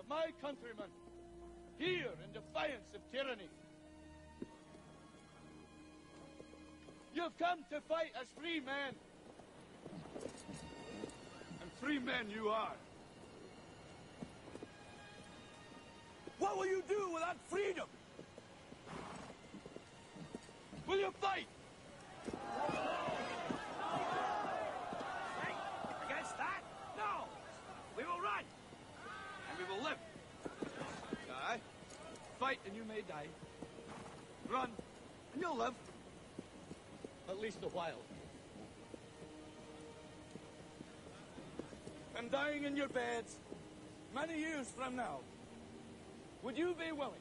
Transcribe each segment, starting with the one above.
of my countrymen, here in defiance of tyranny. You've come to fight as free men. And free men you are. What will you do without freedom? Will you fight? Against that? No! We will run! And we will live. Die. Fight and you may die. Run and you'll live. At least a while. And dying in your beds many years from now, would you be willing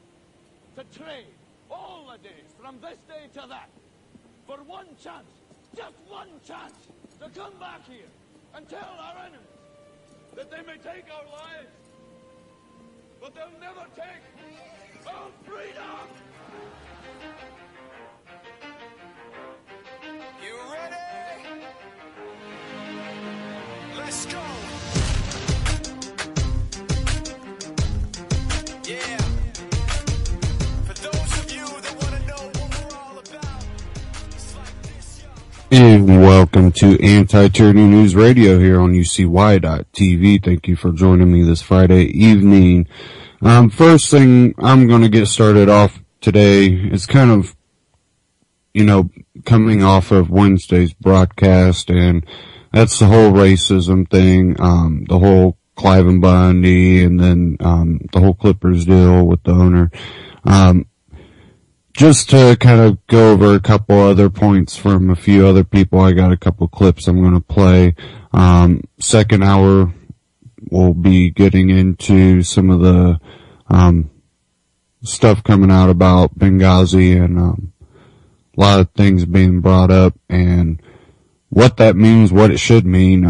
to trade all the days from this day to that for one chance, just one chance, to come back here and tell our enemies that they may take our lives, but they'll never take our freedom? You ready? Let's go. Yeah. For those of you that want to know what we're all about, it's like this, yo. And welcome to Anti-Tyranny News Radio here on UCY.TV. Thank you for joining me this Friday evening. First thing I'm going to get started off today is kind of, coming off of Wednesday's broadcast, and that's the whole racism thing, the whole Clive and Bundy, and then the whole Clippers deal with the owner. Just to kind of go over a couple other points from a few other people, I got a couple clips I'm going to play. Second hour, we'll be getting into some of the stuff coming out about Benghazi and a lot of things being brought up and what that means, what it should mean,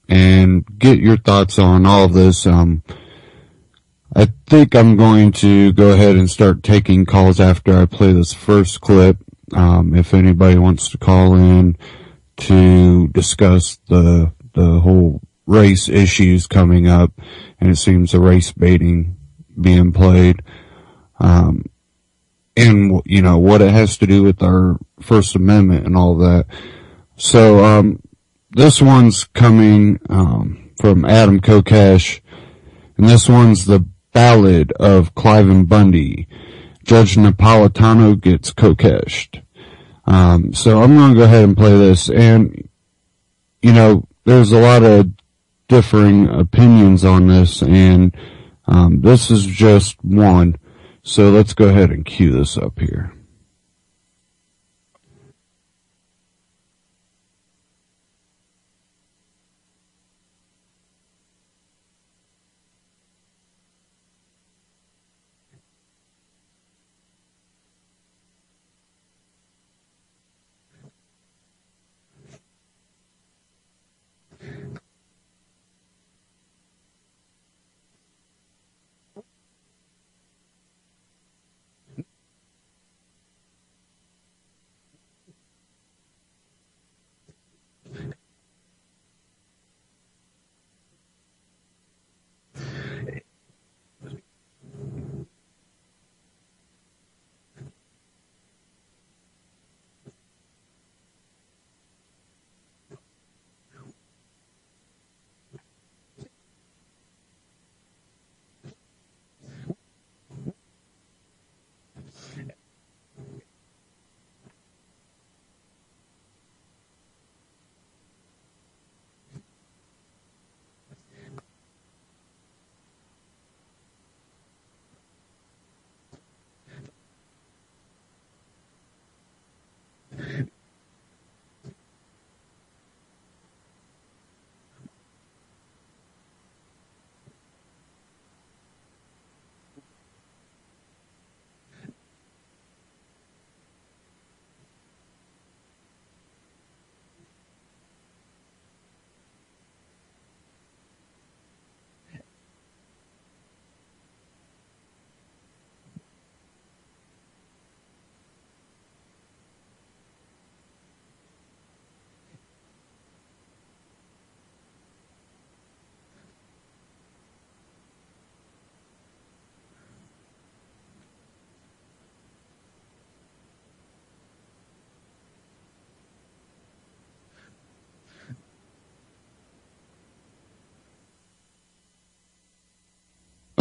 and get your thoughts on all of this. I think I'm going to go ahead and start taking calls after I play this first clip. If anybody wants to call in to discuss the whole race issues coming up, and it seems the race baiting being played, and what it has to do with our First Amendment and all that. So, this one's coming, from Adam Kokesh, and this one's the Ballad of Clive and Bundy. Judge Napolitano gets Kokeshed. So I'm gonna go ahead and play this, and, there's a lot of differing opinions on this, and, this is just one. So let's go ahead and cue this up here.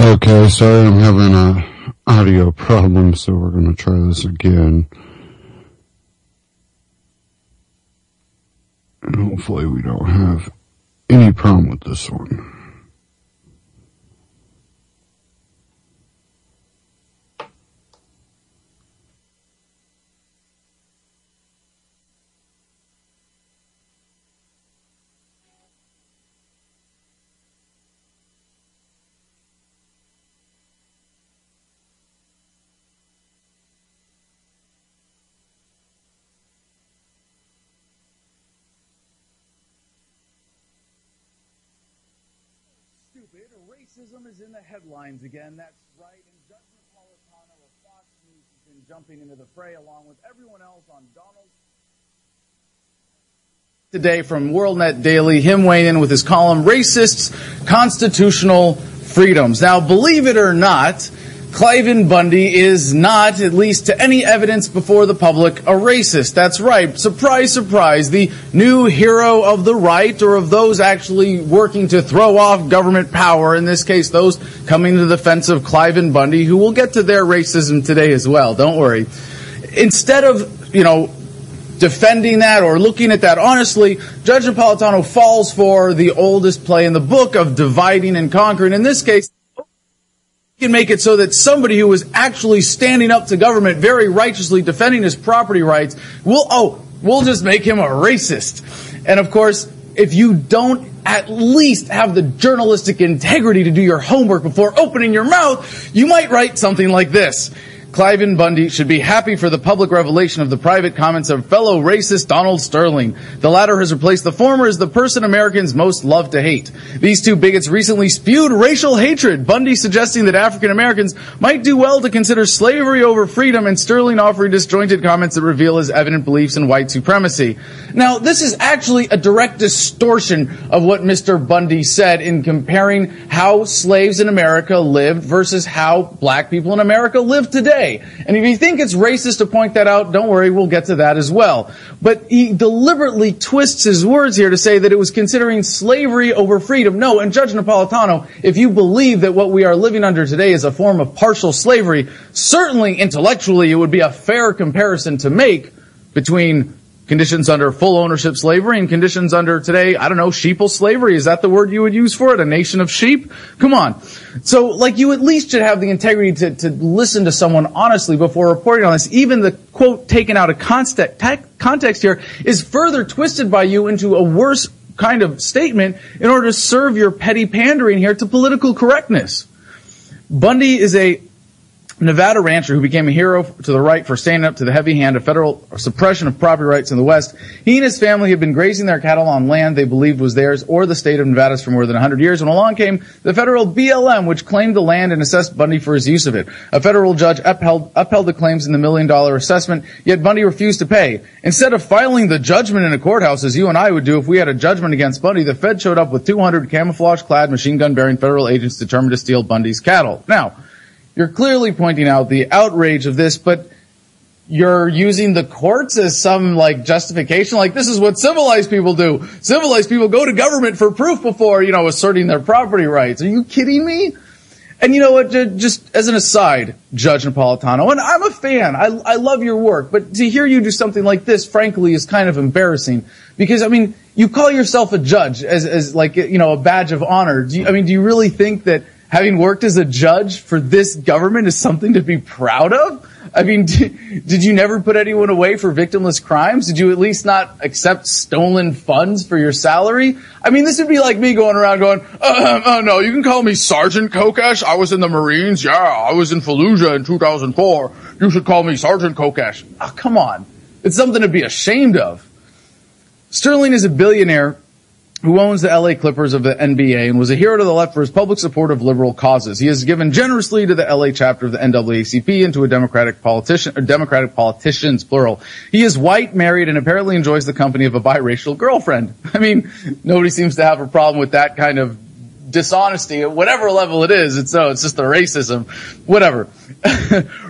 Okay, sorry, I'm having a audio problem, so we're going to try this again. And hopefully we don't have any problem with this one. Racism is in the headlines again. That's right. And Judge Napolitano of Fox News has been jumping into the fray along with everyone else on Donald. Today from WorldNet Daily, him weighing in with his column, Racists, Constitutional Freedoms. Now, believe it or not, Cliven Bundy is not, at least to any evidence before the public, a racist. That's right. Surprise, surprise. The new hero of the right, or of those actually working to throw off government power, in this case, those coming to the defense of Cliven Bundy, who will get to their racism today as well. Don't worry. Instead of, defending that or looking at that honestly, Judge Napolitano falls for the oldest play in the book of dividing and conquering. In this case, can make it so that somebody who was actually standing up to government, very righteously defending his property rights, we'll just make him a racist. And of course, if you don't at least have the journalistic integrity to do your homework before opening your mouth, you might write something like this. Cliven Bundy should be happy for the public revelation of the private comments of fellow racist Donald Sterling. The latter has replaced the former as the person Americans most love to hate. These two bigots recently spewed racial hatred, Bundy suggesting that African Americans might do well to consider slavery over freedom, and Sterling offering disjointed comments that reveal his evident beliefs in white supremacy. Now, this is actually a direct distortion of what Mr. Bundy said in comparing how slaves in America lived versus how black people in America live today. And if you think it's racist to point that out, don't worry, we'll get to that as well. But he deliberately twists his words here to say that it was considering slavery over freedom. No, and Judge Napolitano, if you believe that what we are living under today is a form of partial slavery, certainly intellectually it would be a fair comparison to make between conditions under full ownership slavery and conditions under today, sheeple slavery. Is that the word you would use for it? A nation of sheep? Come on. So, you at least should have the integrity to listen to someone honestly before reporting on this. Even the quote taken out of context here is further twisted by you into a worse kind of statement in order to serve your petty pandering here to political correctness. Bundy is a Nevada rancher who became a hero to the right for standing up to the heavy hand of federal suppression of property rights in the West. He and his family had been grazing their cattle on land they believed was theirs or the state of Nevada's for more than 100 years when along came the federal BLM, which claimed the land and assessed Bundy for his use of it. A federal judge upheld the claims in the $1 million assessment, yet Bundy refused to pay. Instead of filing the judgment in a courthouse, as you and I would do if we had a judgment against Bundy, the Fed showed up with 200 camouflage-clad, machine-gun-bearing federal agents determined to steal Bundy's cattle. Now, you're clearly pointing out the outrage of this, but you're using the courts as some, justification. This is what civilized people do. Civilized people go to government for proof before, asserting their property rights. Are you kidding me? And you know what, just as an aside, Judge Napolitano, and I'm a fan, I love your work, but to hear you do something like this, frankly, is kind of embarrassing. Because, you call yourself a judge as a badge of honor. Do you really think that having worked as a judge for this government is something to be proud of? Did you never put anyone away for victimless crimes? Did you at least not accept stolen funds for your salary? This would be like me going around going, no, you can call me Sergeant Kokesh. I was in the Marines. Yeah, I was in Fallujah in 2004. You should call me Sergeant Kokesh. Oh, come on. It's something to be ashamed of. Sterling is a billionaire who owns the LA Clippers of the NBA and was a hero to the left for his public support of liberal causes. He has given generously to the LA chapter of the NAACP and to a Democratic politicians, plural. He is white, married, and apparently enjoys the company of a biracial girlfriend. Nobody seems to have a problem with that kind of dishonesty at whatever level it is. It's just the racism. Whatever.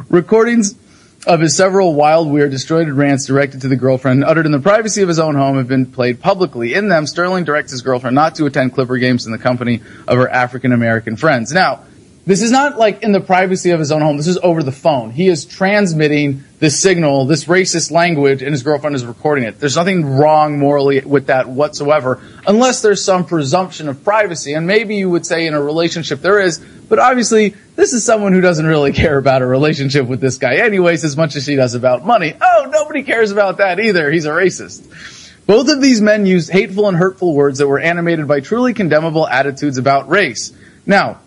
Recordings of his several wild, weird, disjointed rants directed to the girlfriend, uttered in the privacy of his own home, have been played publicly. In them, Sterling directs his girlfriend not to attend Clipper games in the company of her African-American friends. Now, This is not like in the privacy of his own home. This is over the phone. He is transmitting this signal, this racist language, and his girlfriend is recording it. There's nothing wrong morally with that whatsoever, unless there's some presumption of privacy. And maybe you would say in a relationship there is, but obviously this is someone who doesn't really care about a relationship with this guy anyways as much as she does about money. Oh, nobody cares about that either. He's a racist. Both of these men used hateful and hurtful words that were animated by truly condemnable attitudes about race. Now,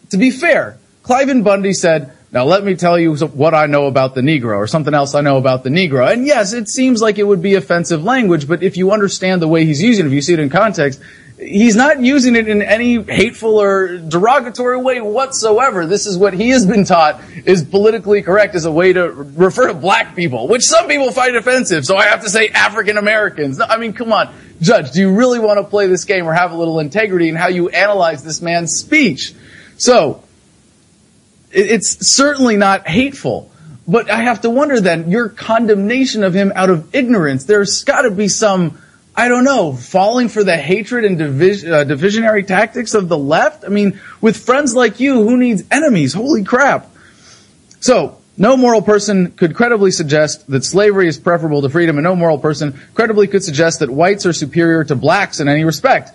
to be fair, Cliven Bundy said, now let me tell you what I know about the Negro, or something else I know about the Negro. And yes, it seems like it would be offensive language, but if you understand the way he's using it, if you see it in context, he's not using it in any hateful or derogatory way whatsoever. This is what he has been taught is politically correct as a way to refer to black people, which some people find offensive, so I have to say African Americans. No, I mean, come on. Judge, do you really want to play this game or have a little integrity in how you analyze this man's speech? So, it's certainly not hateful. But I have to wonder then, your condemnation of him out of ignorance, there's got to be some, I don't know, falling for the hatred and divisionary tactics of the left? I mean, with friends like you, who needs enemies? Holy crap. So, no moral person could credibly suggest that slavery is preferable to freedom, and no moral person credibly could suggest that whites are superior to blacks in any respect.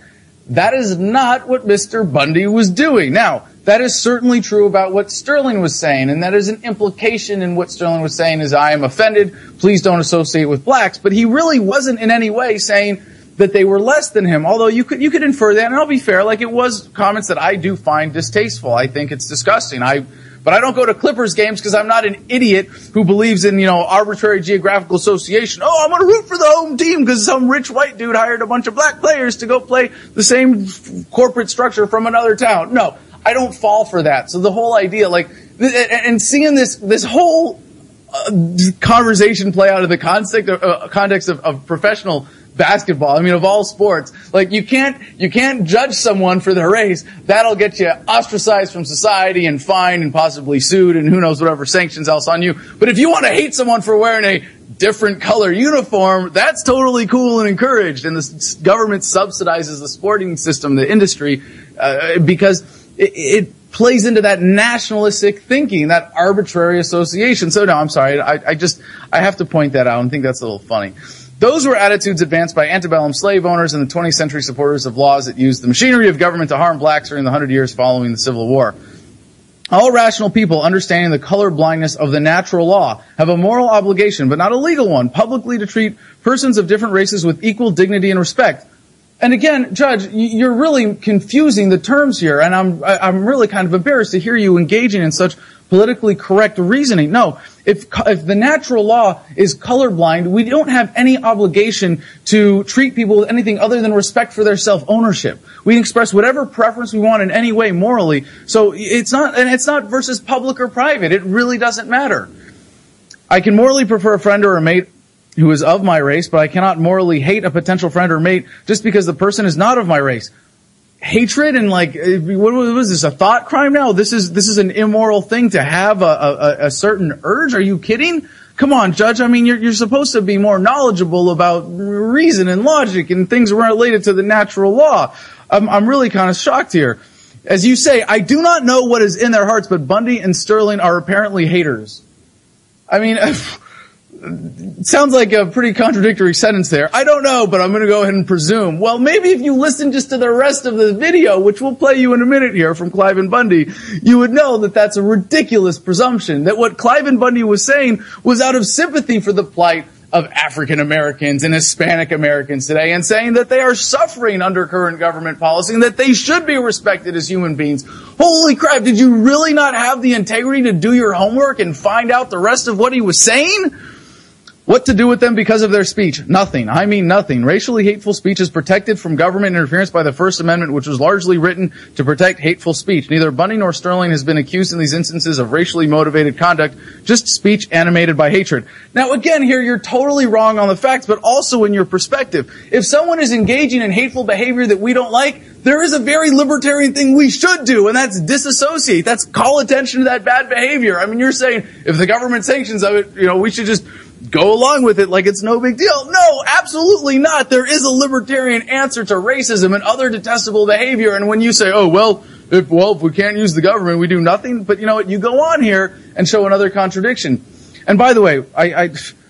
That is not what Mr. Bundy was doing. Now, that is certainly true about what Sterling was saying, and that is an implication in what Sterling was saying is, I am offended, please don't associate with blacks. But he really wasn't in any way saying that they were less than him, although you could infer that, and I'll be fair, like it was comments that I do find distasteful. I think it's disgusting. But I don't go to Clippers games because I'm not an idiot who believes in, arbitrary geographical association. Oh, I'm going to root for the home team because some rich white dude hired a bunch of black players to go play the same corporate structure from another town. No, I don't fall for that. So the whole idea, and seeing this whole conversation play out of the context of professional basketball, of all sports, you can't judge someone for their race. That'll get you ostracized from society and fined and possibly sued and who knows whatever sanctions else on you. But if you want to hate someone for wearing a different color uniform, that's totally cool and encouraged. And the government subsidizes the sporting system, the industry, because it plays into that nationalistic thinking, that arbitrary association. So no, I'm sorry. I have to point that out and think that's a little funny. Those were attitudes advanced by antebellum slave owners and the 20th century supporters of laws that used the machinery of government to harm blacks during the 100 years following the Civil War. All rational people, understanding the color blindness of the natural law, have a moral obligation, but not a legal one, publicly to treat persons of different races with equal dignity and respect. And again, Judge, you're really confusing the terms here, and I'm really kind of embarrassed to hear you engaging in such politically correct reasoning. No, if the natural law is colorblind, we don't have any obligation to treat people with anything other than respect for their self-ownership. We can express whatever preference we want in any way morally. So it's not versus public or private. It really doesn't matter. I can morally prefer a friend or a mate who is of my race, but I cannot morally hate a potential friend or mate just because the person is not of my race. Hatred and what was this, a thought crime now? This is an immoral thing to have a certain urge? Are you kidding? Come on, Judge. You're supposed to be more knowledgeable about reason and logic and things related to the natural law. I'm really kind of shocked here. As you say, I do not know what is in their hearts, but Bundy and Sterling are apparently haters. It sounds like a pretty contradictory sentence there. I don't know, but I'm going to go ahead and presume. Well, maybe if you listen just to the rest of the video, which we'll play you in a minute here from Cliven Bundy, you would know that that's a ridiculous presumption, that what Cliven Bundy was saying was out of sympathy for the plight of African Americans and Hispanic Americans today, and saying that they are suffering under current government policy and that they should be respected as human beings. Holy crap, did you really not have the integrity to do your homework and find out the rest of what he was saying? What to do with them because of their speech? Nothing. I mean nothing. Racially hateful speech is protected from government interference by the First Amendment, which was largely written to protect hateful speech. Neither Bundy nor Sterling has been accused in these instances of racially motivated conduct, just speech animated by hatred. Now again, here you're totally wrong on the facts, but also in your perspective. If someone is engaging in hateful behavior that we don't like, there is a very libertarian thing we should do, and that's disassociate. That's call attention to that bad behavior. You're saying if the government sanctions of it, we should just go along with it like it's no big deal. No, absolutely not. There is a libertarian answer to racism and other detestable behavior. And when you say, oh, well, if we can't use the government, we do nothing. But you know what? You go on here and show another contradiction. And by the way,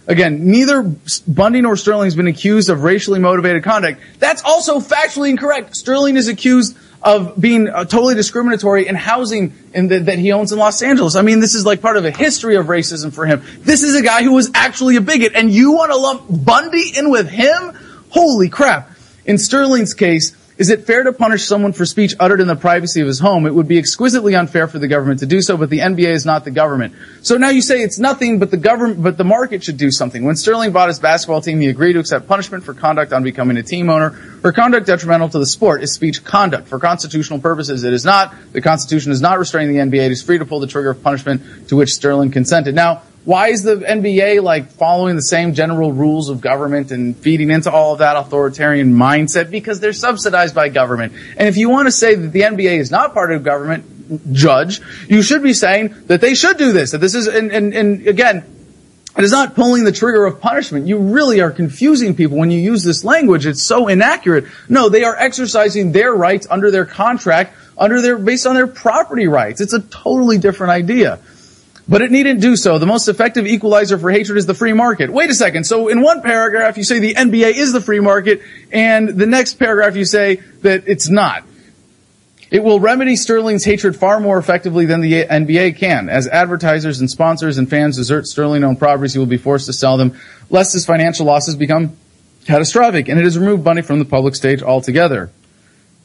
again, neither Bundy nor Sterling has been accused of racially motivated conduct. That's also factually incorrect. Sterling is accused of being totally discriminatory in housing that he owns in Los Angeles. I mean, this is like part of a history of racism for him. This is a guy who was actually a bigot, and you want to lump Bundy in with him? Holy crap. In Sterling's case, is it fair to punish someone for speech uttered in the privacy of his home? It would be exquisitely unfair for the government to do so, but the NBA is not the government. So now you say it's nothing, but the market should do something. When Sterling bought his basketball team, he agreed to accept punishment for conduct on becoming a team owner. For conduct detrimental to the sport is speech conduct. For constitutional purposes, it is not. The Constitution does not restrain the NBA. It is free to pull the trigger of punishment to which Sterling consented. Now, why is the NBA like following the same general rules of government and feeding into all of that authoritarian mindset? Because they're subsidized by government. And if you want to say that the NBA is not part of government, Judge, you should be saying that they should do this. That this is, and again, it is not pulling the trigger of punishment. You really are confusing people when you use this language. It's so inaccurate. No, they are exercising their rights under their contract, based on their property rights. It's a totally different idea. But it needn't do so. The most effective equalizer for hatred is the free market. Wait a second. So in one paragraph you say the NBA is the free market, and the next paragraph you say that it's not. It will remedy Sterling's hatred far more effectively than the NBA can. As advertisers and sponsors and fans desert Sterling-owned properties, he will be forced to sell them, lest his financial losses become catastrophic. And it has removed Bundy from the public stage altogether.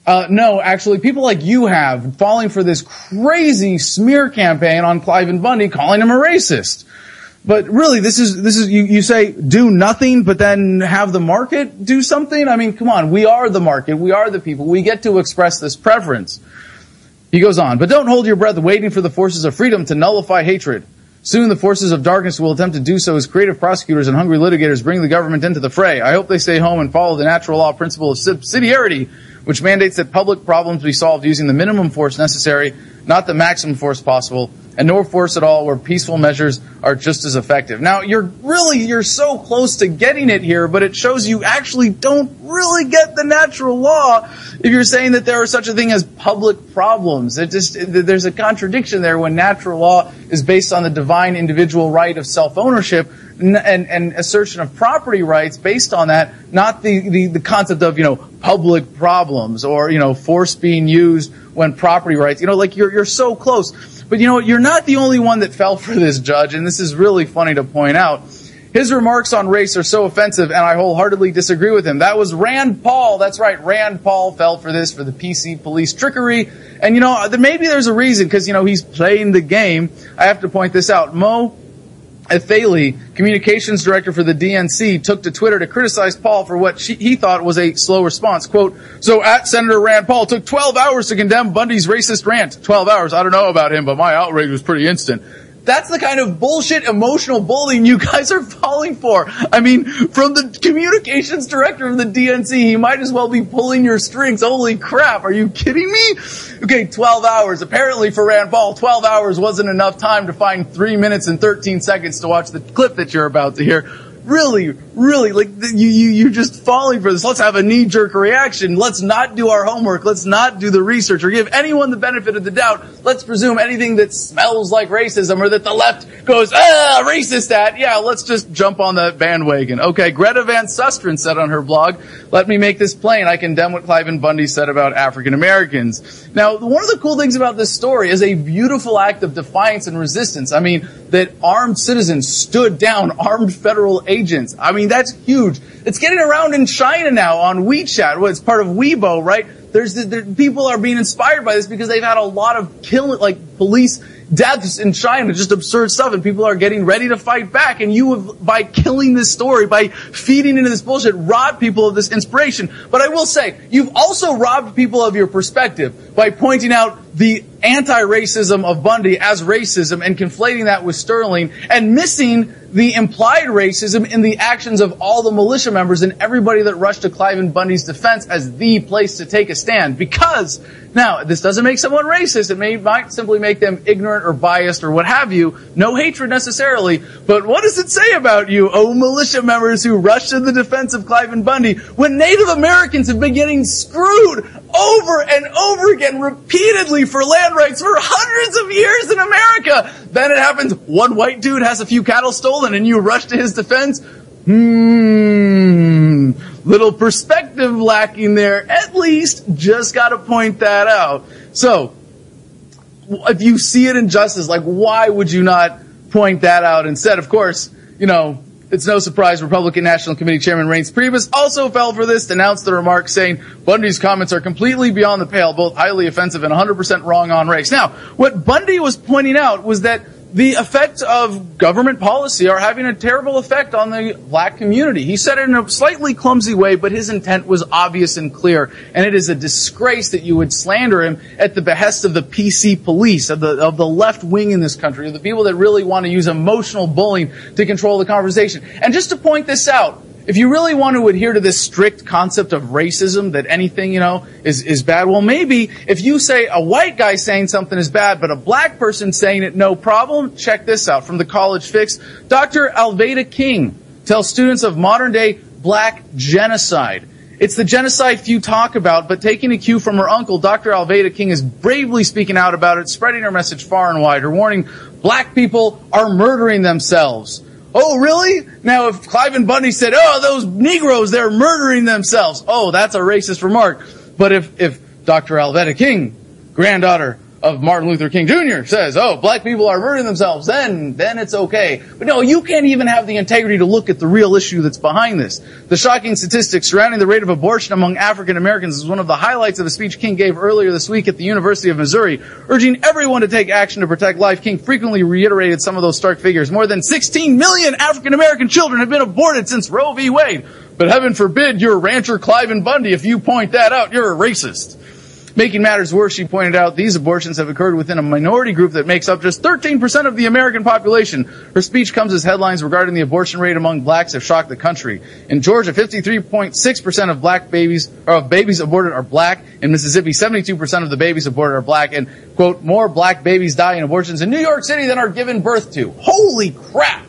No, actually, people like you have falling for this crazy smear campaign on Cliven Bundy, calling him a racist. But really, this is you say do nothing, but then have the market do something? I mean, come on, we are the market, we are the people, we get to express this preference. He goes on, but don't hold your breath waiting for the forces of freedom to nullify hatred. Soon the forces of darkness will attempt to do so as creative prosecutors and hungry litigators bring the government into the fray. I hope they stay home and follow the natural law principle of subsidiarity, which mandates that public problems be solved using the minimum force necessary, not the maximum force possible, and no force at all where peaceful measures are just as effective. Now, you're so close to getting it here, but it shows you actually don't really get the natural law if you're saying that there are such a thing as public problems. There's a contradiction there when natural law is based on the divine individual right of self-ownership and assertion of property rights based on that, not the concept of, public problems or, force being used when property rights, you're so close. But you're not the only one that fell for this, Judge, and this is really funny to point out. His remarks on race are so offensive, and I wholeheartedly disagree with him. That was Rand Paul. That's right, Rand Paul fell for this, for the PC police trickery. And, maybe there's a reason, because, he's playing the game. I have to point this out. Mo Etheli, communications director for the DNC, took to Twitter to criticize Paul for what he thought was a slow response. Quote, so at Senator Rand Paul took 12 hours to condemn Bundy's racist rant. 12 hours. I don't know about him, but my outrage was pretty instant. That's the kind of bullshit emotional bullying you guys are falling for. I mean, from the communications director of the DNC, he might as well be pulling your strings. Holy crap, are you kidding me? Okay, 12 hours. Apparently for Rand Paul, 12 hours wasn't enough time to find 3 minutes and 13 seconds to watch the clip that you're about to hear. Really, you're just falling for this. Let's have a knee-jerk reaction. Let's not do our homework. Let's not do the research or give anyone the benefit of the doubt. Let's presume anything that smells like racism or that the left goes, racist at. Yeah, let's just jump on that bandwagon. Okay, Greta Van Susteren said on her blog, let me make this plain. I condemn what Cliven Bundy said about African Americans. Now, one of the cool things about this story is a beautiful act of defiance and resistance. I mean, that armed citizens stood down armed federal agents. I mean, that's huge. It's getting around in China now on WeChat. Well, it's part of Weibo, right? People are being inspired by this because they've had a lot of police deaths in China, just absurd stuff, and people are getting ready to fight back. And you have, by killing this story, by feeding into this bullshit, robbed people of this inspiration. But I will say, you've also robbed people of your perspective by pointing out the anti-racism of Bundy as racism and conflating that with Sterling and missing the implied racism in the actions of all the militia members and everybody that rushed to Cliven Bundy's defense as the place to take a stand. Because, now, this doesn't make someone racist. It might simply make them ignorant or biased or what have you. No hatred necessarily. But what does it say about you, oh militia members who rushed to the defense of Cliven Bundy when Native Americans have been getting screwed over and over again, repeatedly, for land rights for hundreds of years in America. Then it happens, one white dude has a few cattle stolen and you rush to his defense. Little perspective lacking there. At least, just gotta point that out. So, if you see an injustice, like, why would you not point that out instead? Of course, it's no surprise Republican National Committee Chairman Reince Priebus also fell for this, denounced the remarks, saying Bundy's comments are completely beyond the pale, both highly offensive and 100% wrong on race. Now, what Bundy was pointing out was that the effects of government policy are having a terrible effect on the black community. He said it in a slightly clumsy way, but his intent was obvious and clear. And it is a disgrace that you would slander him at the behest of the PC police, of the left wing in this country, of the people that really want to use emotional bullying to control the conversation. And just to point this out, if you really want to adhere to this strict concept of racism, that anything, is bad, well, maybe if you say a white guy saying something is bad, but a black person saying it, no problem, check this out from the College Fix. Dr. Alveda King tells students of modern day black genocide. It's the genocide few talk about, but taking a cue from her uncle, Dr. Alveda King is bravely speaking out about it, spreading her message far and wide. Her warning, black people are murdering themselves. Oh, really? Now, if Cliven Bundy said, those Negroes, they're murdering themselves. Oh, that's a racist remark. But if Dr. Alveda King, granddaughter of Martin Luther King Jr., says, black people are murdering themselves, then it's okay. But no, you can't even have the integrity to look at the real issue that's behind this. The shocking statistics surrounding the rate of abortion among African Americans is one of the highlights of a speech King gave earlier this week at the University of Missouri, urging everyone to take action to protect life. King frequently reiterated some of those stark figures. More than 16 million African American children have been aborted since Roe v. Wade. But heaven forbid you're rancher Cliven Bundy. If you point that out, you're a racist. Making matters worse, she pointed out, these abortions have occurred within a minority group that makes up just 13% of the American population. Her speech comes as headlines regarding the abortion rate among blacks have shocked the country. In Georgia, 53.6% of babies aborted are black. In Mississippi, 72% of the babies aborted are black. And, quote, more black babies die in abortions in New York City than are given birth to. Holy crap!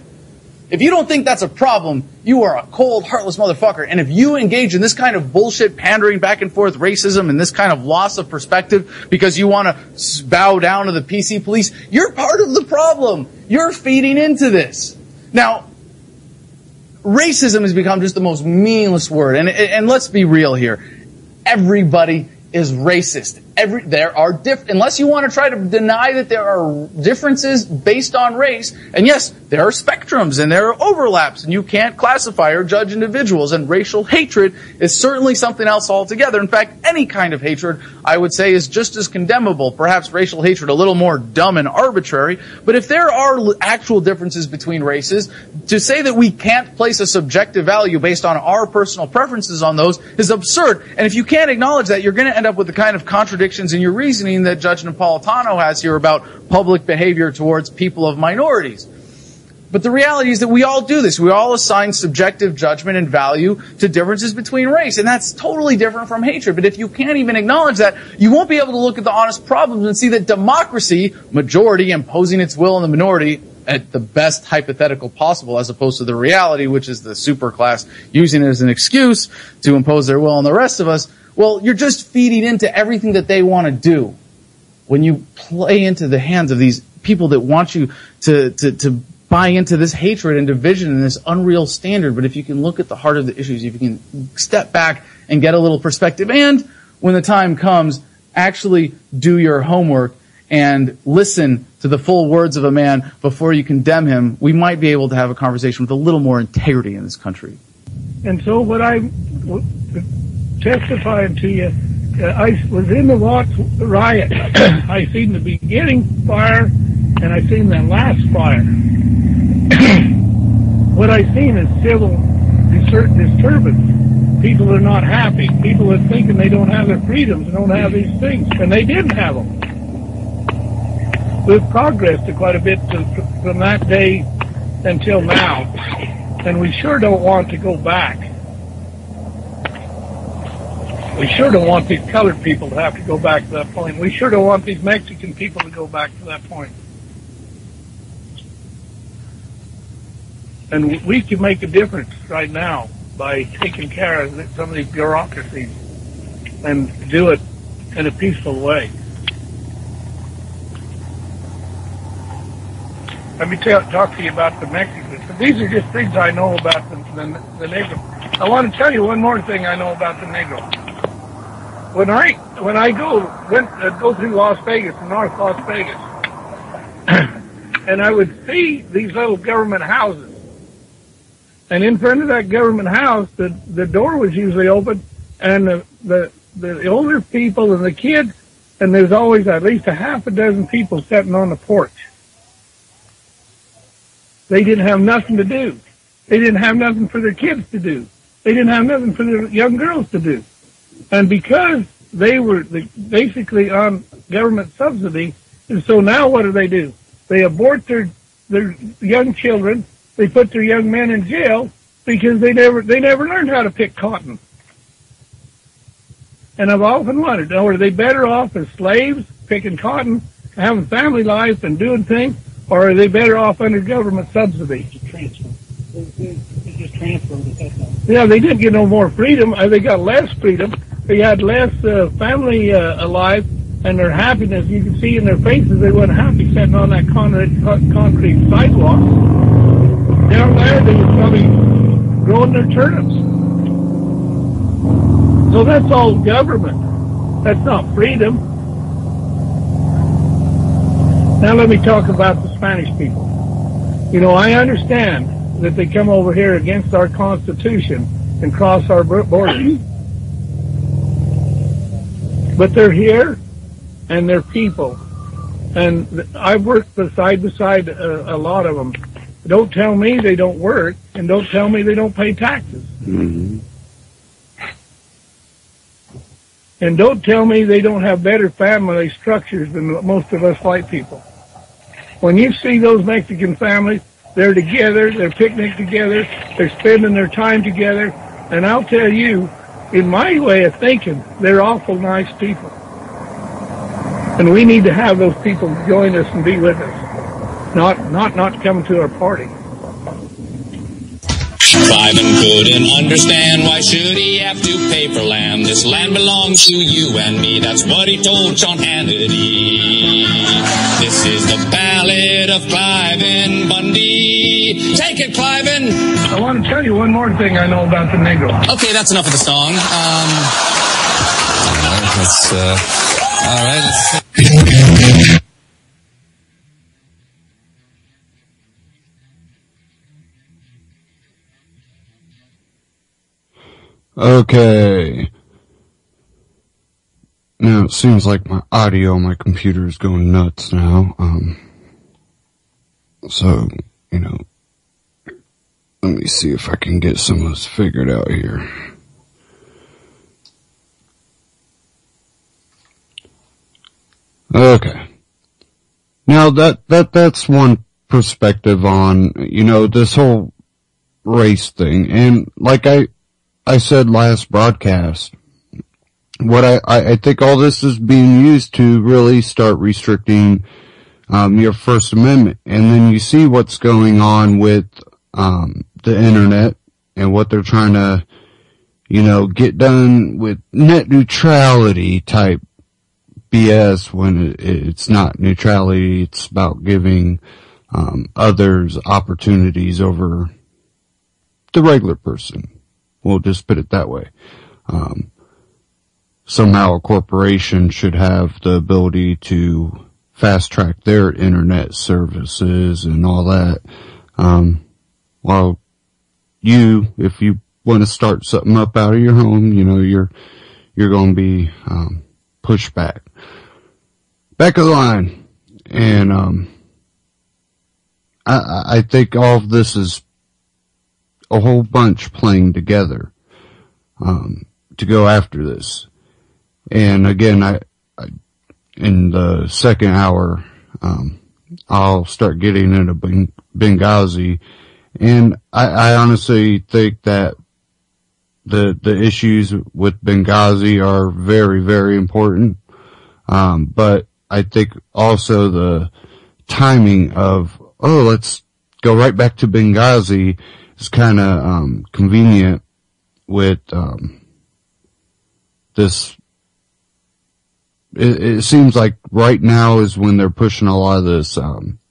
If you don't think that's a problem, you are a cold, heartless motherfucker. And if you engage in this kind of bullshit pandering back and forth racism and this kind of loss of perspective because you want to bow down to the PC police, you're part of the problem. You're feeding into this. Now, racism has become just the most meaningless word. And let's be real here. Everybody is racist. Unless you want to try to deny that there are differences based on race, and yes, there are spectrums and there are overlaps, and you can't classify or judge individuals, and racial hatred is certainly something else altogether. In fact, any kind of hatred, I would say, is just as condemnable. Perhaps racial hatred a little more dumb and arbitrary, but if there are actual differences between races, to say that we can't place a subjective value based on our personal preferences on those is absurd. And if you can't acknowledge that, you're going to end up with the kind of contradictions in your reasoning that Judge Napolitano has here about public behavior towards people of minorities. But the reality is that we all do this. We all assign subjective judgment and value to differences between race, and that's totally different from hatred. But if you can't even acknowledge that, you won't be able to look at the honest problems and see that democracy, majority imposing its will on the minority, at the best hypothetical possible, as opposed to the reality, which is the superclass using it as an excuse to impose their will on the rest of us, well, you're just feeding into everything that they want to do. When you play into the hands of these people that want you to buy into this hatred and division and this unreal standard. But if you can look at the heart of the issues, if you can step back and get a little perspective, and when the time comes, actually do your homework and listen to the full words of a man before you condemn him, we might be able to have a conversation with a little more integrity in this country. And so what I testified to you, I was in the Watts riot. I seen the beginning fire, and I seen the last fire. What I seen is civil disturbance. People are not happy. People are thinking they don't have their freedoms, they don't have these things, and they didn't have them. We've progressed quite a bit from that day until now, and we sure don't want to go back. We sure don't want these colored people to have to go back to that point. We sure don't want these Mexican people to go back to that point. And we can make a difference right now by taking care of some of these bureaucracies and do it in a peaceful way. Let me talk to you about the Mexicans. These are just things I know about the Negro. I want to tell you one more thing I know about the Negro. When I go through Las Vegas, North Las Vegas, and I would see these little government houses, and in front of that government house, the door was usually open, and the older people and the kids, and there's always at least a half a dozen people sitting on the porch. They didn't have nothing to do. They didn't have nothing for their kids to do. They didn't have nothing for their young girls to do. And because they were basically on government subsidy, and so now what do? They abort their young children. They put their young men in jail because they never learned how to pick cotton. And I've often wondered, are they better off as slaves picking cotton, having family life and doing things, or are they better off under government subsidy? Transfer. They just transferred it. Yeah, they didn't get no more freedom. They got less freedom. They had less family alive, and their happiness, you can see in their faces, they weren't happy sitting on that concrete sidewalk. Down there, they were probably growing their turnips. So that's all government. That's not freedom. Now let me talk about the Spanish people. You know, I understand that they come over here against our Constitution and cross our borders. But they're here, and they're people. And I've worked beside a lot of them. Don't tell me they don't work, and don't tell me they don't pay taxes. Mm-hmm. And don't tell me they don't have better family structures than most of us white people. When you see those Mexican families, they're together, they're picnicking together, they're spending their time together, and I'll tell you, in my way of thinking, they're awful nice people. And we need to have those people join us and be with us, not come to our party. Cliven couldn't understand, why should he have to pay for land? This land belongs to you and me, that's what he told Sean Hannity. This is the ballad of Cliven Bundy. Take it, Cliven! I want to tell you one more thing I know about the Negro. Okay, that's enough of the song. Let's Okay. Now it seems like my audio on my computer is going nuts now. So, you know, let me see if I can get some of this figured out here. Okay. Now that's one perspective on, you know, this whole race thing. And like I said last broadcast, what I think all this is being used to really start restricting your First Amendment. And then you see what's going on with the internet and what they're trying to, you know, get done with net neutrality type BS when it's not neutrality. It's about giving others opportunities over the regular person. We'll just put it that way. Somehow a corporation should have the ability to fast track their internet services and all that. While if you want to start something up out of your home, you know, you're going to be, pushed back. Back of the line. And, I think all of this is a whole bunch playing together, to go after this. And again, I in the second hour, I'll start getting into Benghazi. And I honestly think that the issues with Benghazi are very, very important. But I think also the timing of, let's go right back to Benghazi is kind of, convenient with, this it seems like right now is when they're pushing a lot of this,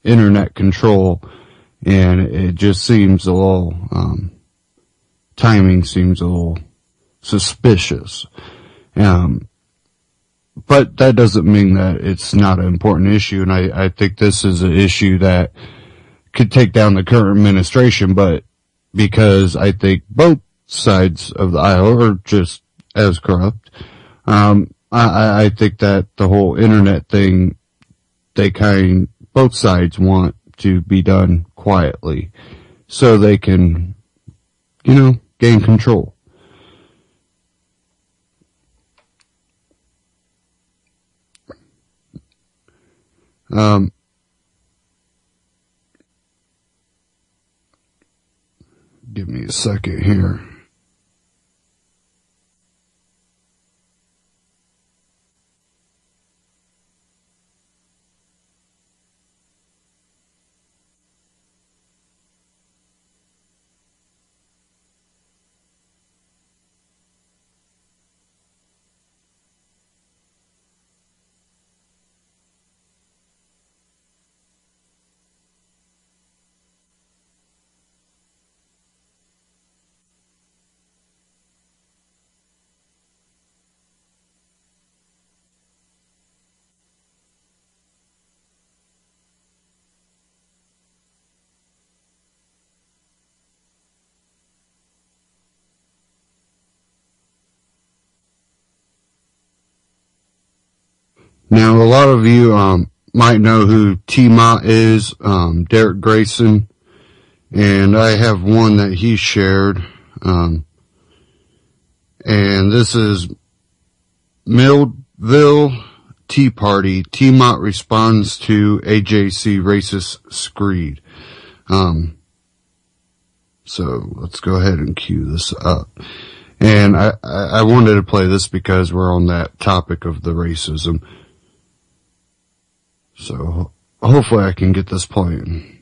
internet control, and it just seems a little, timing seems a little suspicious. But that doesn't mean that it's not an important issue, and I think this is an issue that could take down the current administration, but because I think both sides of the aisle are just as corrupt, I think that the whole internet thing, both sides want to be done quietly so they can, gain control. Give me a second here. Now, a lot of you might know who T-Mott is, Derek Grayson, and I have one that he shared, and this is Millville Tea Party. T-Mott responds to AJC racist screed. So let's go ahead and cue this up. And I wanted to play this because we're on that topic of the racism. So hopefully I can get this playing.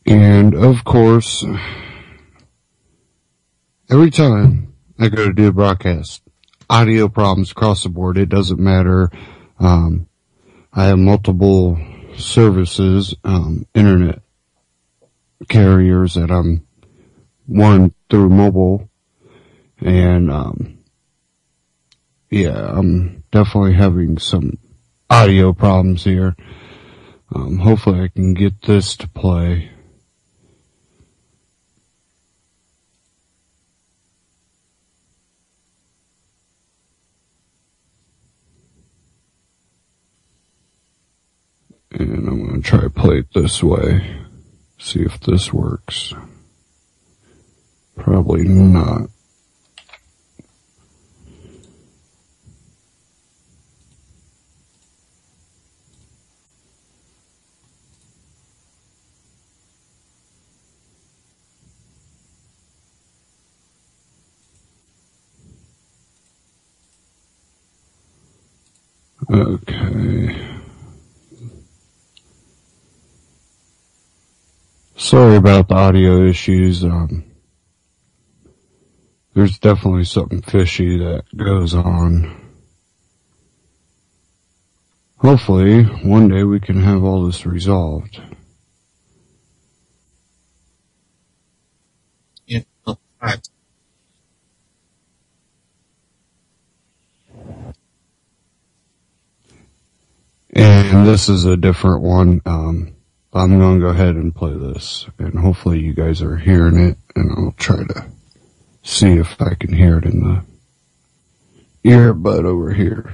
And of course, every time I go to do a broadcast, audio problems across the board. It doesn't matter. I have multiple services, internet carriers that I'm one through mobile, and I'm definitely having some audio problems here. Hopefully I can get this to play. And I'm going to try to play it this way. See if this works. Probably not. Okay. Sorry about the audio issues. There's definitely something fishy that goes on. Hopefully, one day we can have all this resolved. Yeah. Right. And this is a different one. I'm going to go ahead and play this, and hopefully you guys are hearing it, and I'll try to see if I can hear it in the earbud over here.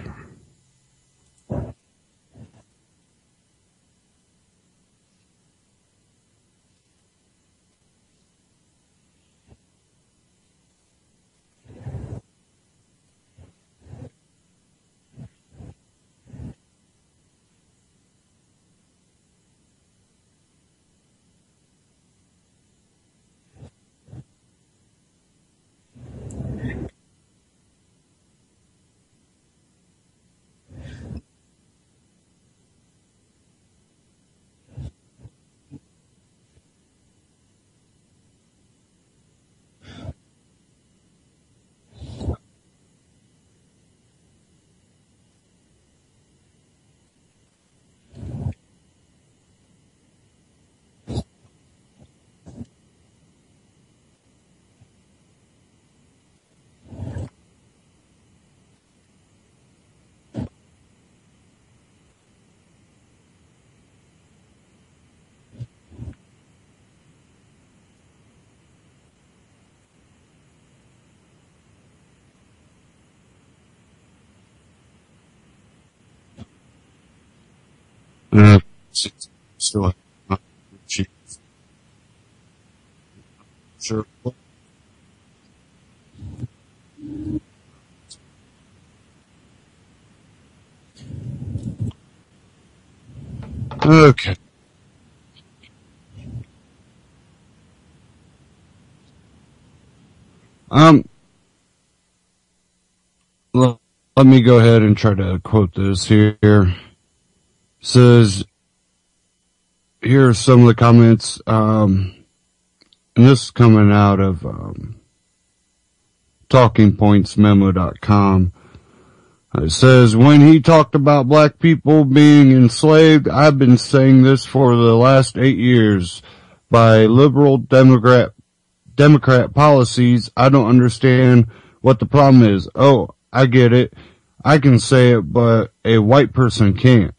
Still sure. Okay. Let me go ahead and try to quote this here. It says, here are some of the comments, and this is coming out of TalkingPointsMemo.com. It says, when he talked about black people being enslaved, I've been saying this for the last 8 years. By liberal Democrat policies, I don't understand what the problem is. Oh, I get it. I can say it, but a white person can't.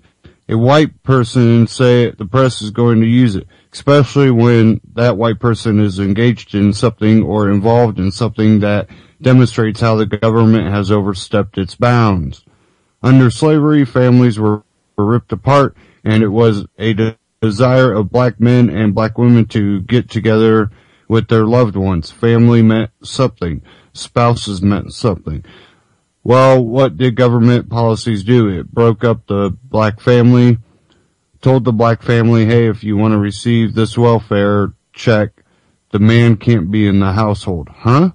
A white person say it, the press is going to use it, especially when that white person is engaged in something or involved in something that demonstrates how the government has overstepped its bounds. Under slavery, families were ripped apart, and it was a desire of black men and black women to get together with their loved ones. Family meant something. Spouses meant something. Well, what did government policies do? It broke up the black family, told the black family, hey, if you want to receive this welfare check, the man can't be in the household. Huh?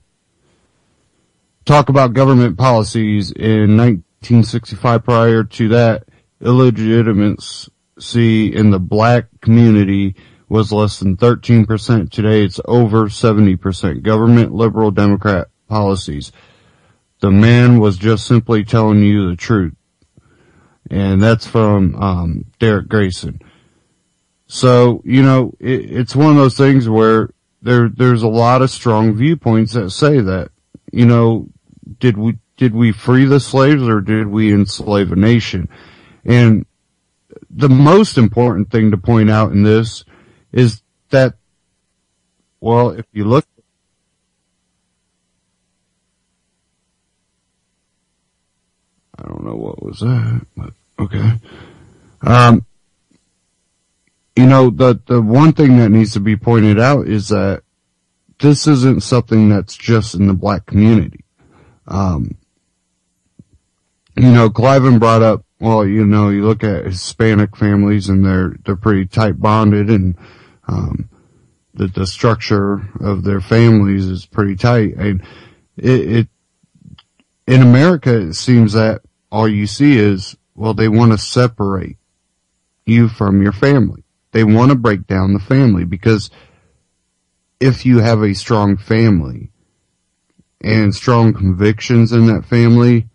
Talk about government policies in 1965. Prior to that, illegitimacy in the black community was less than 13%. Today it's over 70%. Government liberal Democrat policies. The man was just simply telling you the truth. And that's from Derek Grayson. So, it's one of those things where there's a lot of strong viewpoints that say that, did we free the slaves or did we enslave a nation? And the most important thing to point out in this is that, well, if you look, I don't know what was that, but okay. The one thing that needs to be pointed out is that this isn't something that's just in the black community. Cliven brought up, well, you look at Hispanic families and they're pretty tight bonded, and the structure of their families is pretty tight. And in America, it seems that all you see is, well, they want to separate you from your family. They want to break down the family, because if you have a strong family and strong convictions in that family,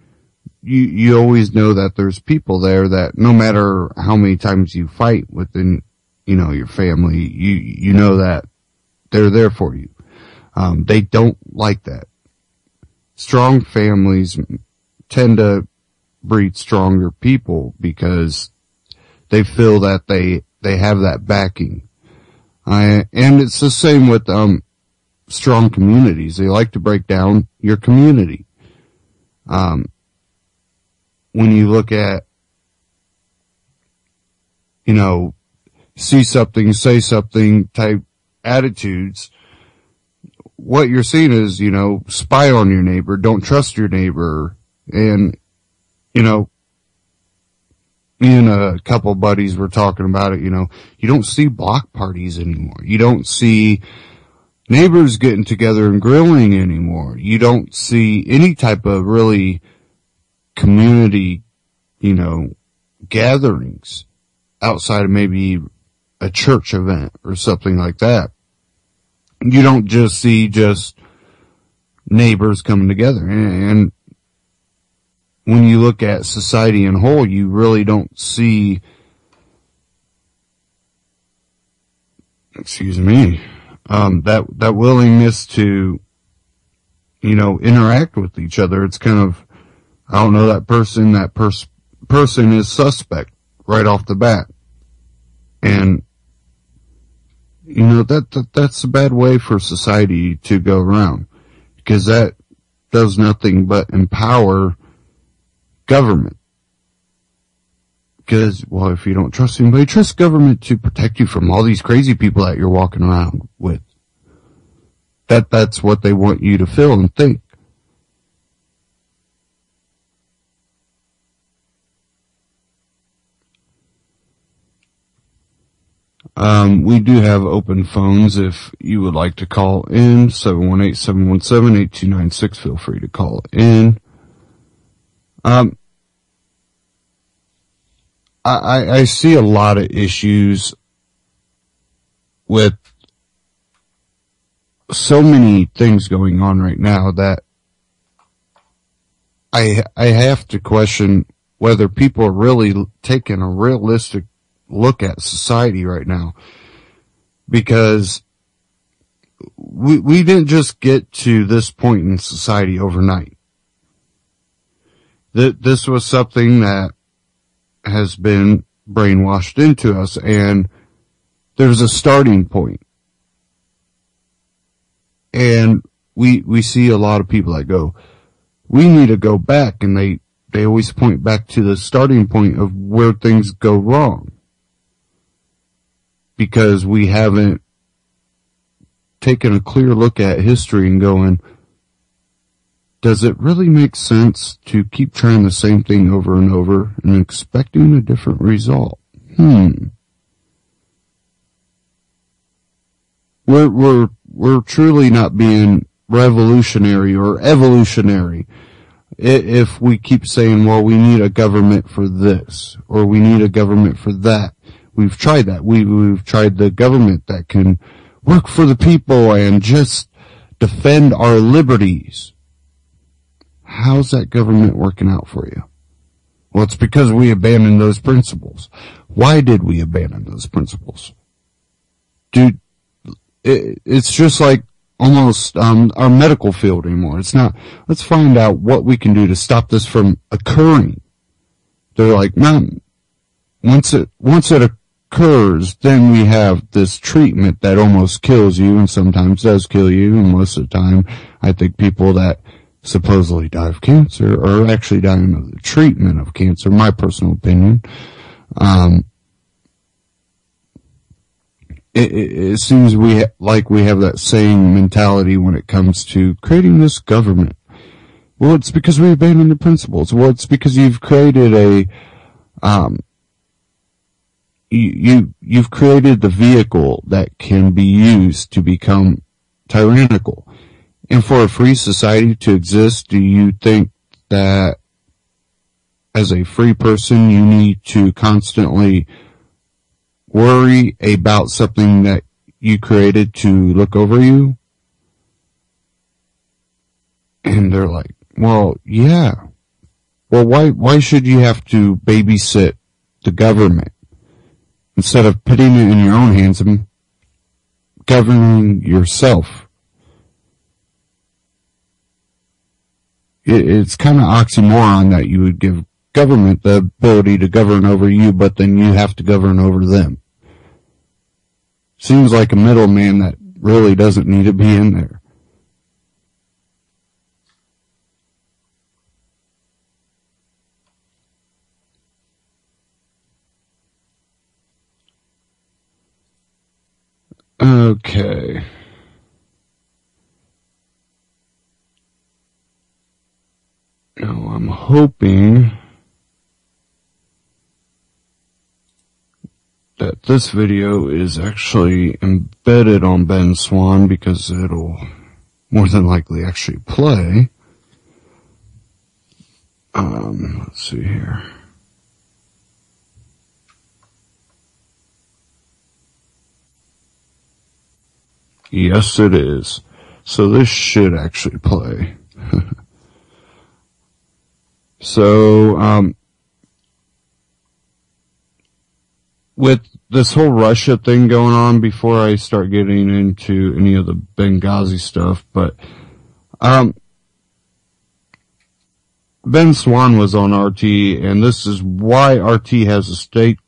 you always know that there's people there that no matter how many times you fight within, your family, you know that they're there for you. They don't like that. Strong families tend to breed stronger people because they feel that they they have that backing. And it's the same with strong communities. They like to break down your community. When you look at, see something, say something type attitudes, what you're seeing is, spy on your neighbor, don't trust your neighbor. And, me and a couple of buddies were talking about it, you don't see block parties anymore. You don't see neighbors getting together and grilling anymore. You don't see any type of really community, gatherings outside of maybe a church event or something like that. You don't just see neighbors coming together. And when you look at society in whole, you really don't see, that willingness to, interact with each other. It's kind of, I don't know, that person is suspect right off the bat. And, that's a bad way for society to go around, because that does nothing but empower government. Because, well, if you don't trust anybody, trust government to protect you from all these crazy people that you're walking around with. That's what they want you to feel and think. We do have open phones if you would like to call in, 718-717-8296. Feel free to call in. I see a lot of issues with so many things going on right now that I have to question whether people are really taking a realistic look at society right now, because we didn't just get to this point in society overnight. This was something that has been brainwashed into us, and there's a starting point. And we see a lot of people that go, we need to go back, and they always point back to the starting point of where things go wrong, because we haven't taken a clear look at history and going, does it really make sense to keep trying the same thing over and over and expecting a different result? We're truly not being revolutionary or evolutionary if we keep saying, well, we need a government for this, or we need a government for that. We've tried that. We've tried the government that can work for the people and just defend our liberties. How's that government working out for you? Well, it's because we abandoned those principles. Why did we abandon those principles? Dude, it's just like almost our medical field anymore. It's not, let's find out what we can do to stop this from occurring. They're like, man, once it occurs, then we have this treatment that almost kills you and sometimes does kill you. And most of the time, I think people that supposedly die of cancer are actually dying of the treatment of cancer, my personal opinion. It seems we have that same mentality when it comes to creating this government. Well, it's because we abandoned the principles. Well, it's because you've created you've created the vehicle that can be used to become tyrannical. And for a free society to exist, do you think that as a free person you need to constantly worry about something that you created to look over you? And they're like, well, yeah. Well, why should you have to babysit the government instead of putting it in your own hands and governing yourself? It's kind of oxymoron that you would give government the ability to govern over you, but then you have to govern over them. seems like a middleman that really doesn't need to be in there. Okay. Now I'm hoping that this video is actually embedded on Ben Swan, because it'll more than likely actually play. Let's see here. Yes, it is. So this should actually play. So, with this whole Russia thing going on, before I start getting into any of the Benghazi stuff, but, Ben Swan was on RT, and this is why RT has a State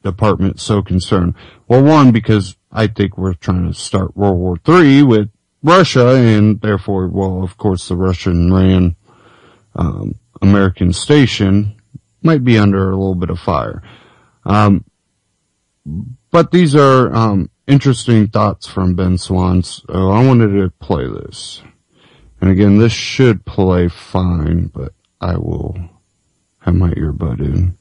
Department so concerned. Well, one, because I think we're trying to start World War III with Russia, and therefore, well, of course, the Russian-ran American station might be under a little bit of fire. But these are interesting thoughts from Ben Swan, so I wanted to play this. And again, this should play fine, but I will have my earbud in.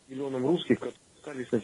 Миллионам русских, которые остались на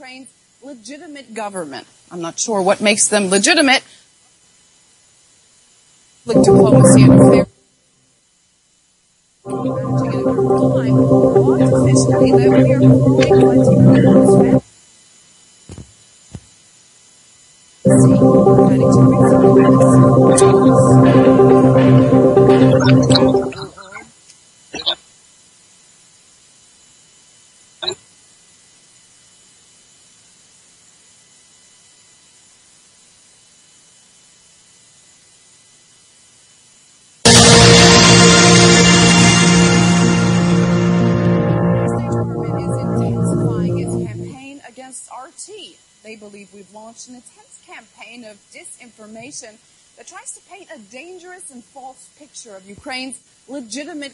Ukraine's legitimate government. I'm not sure what makes them legitimate. Diplomacy and affairs. Managing it over time, blocked officially that we are promoting anti-Christian RT. They believe we've launched an intense campaign of disinformation that tries to paint a dangerous and false picture of Ukraine's legitimate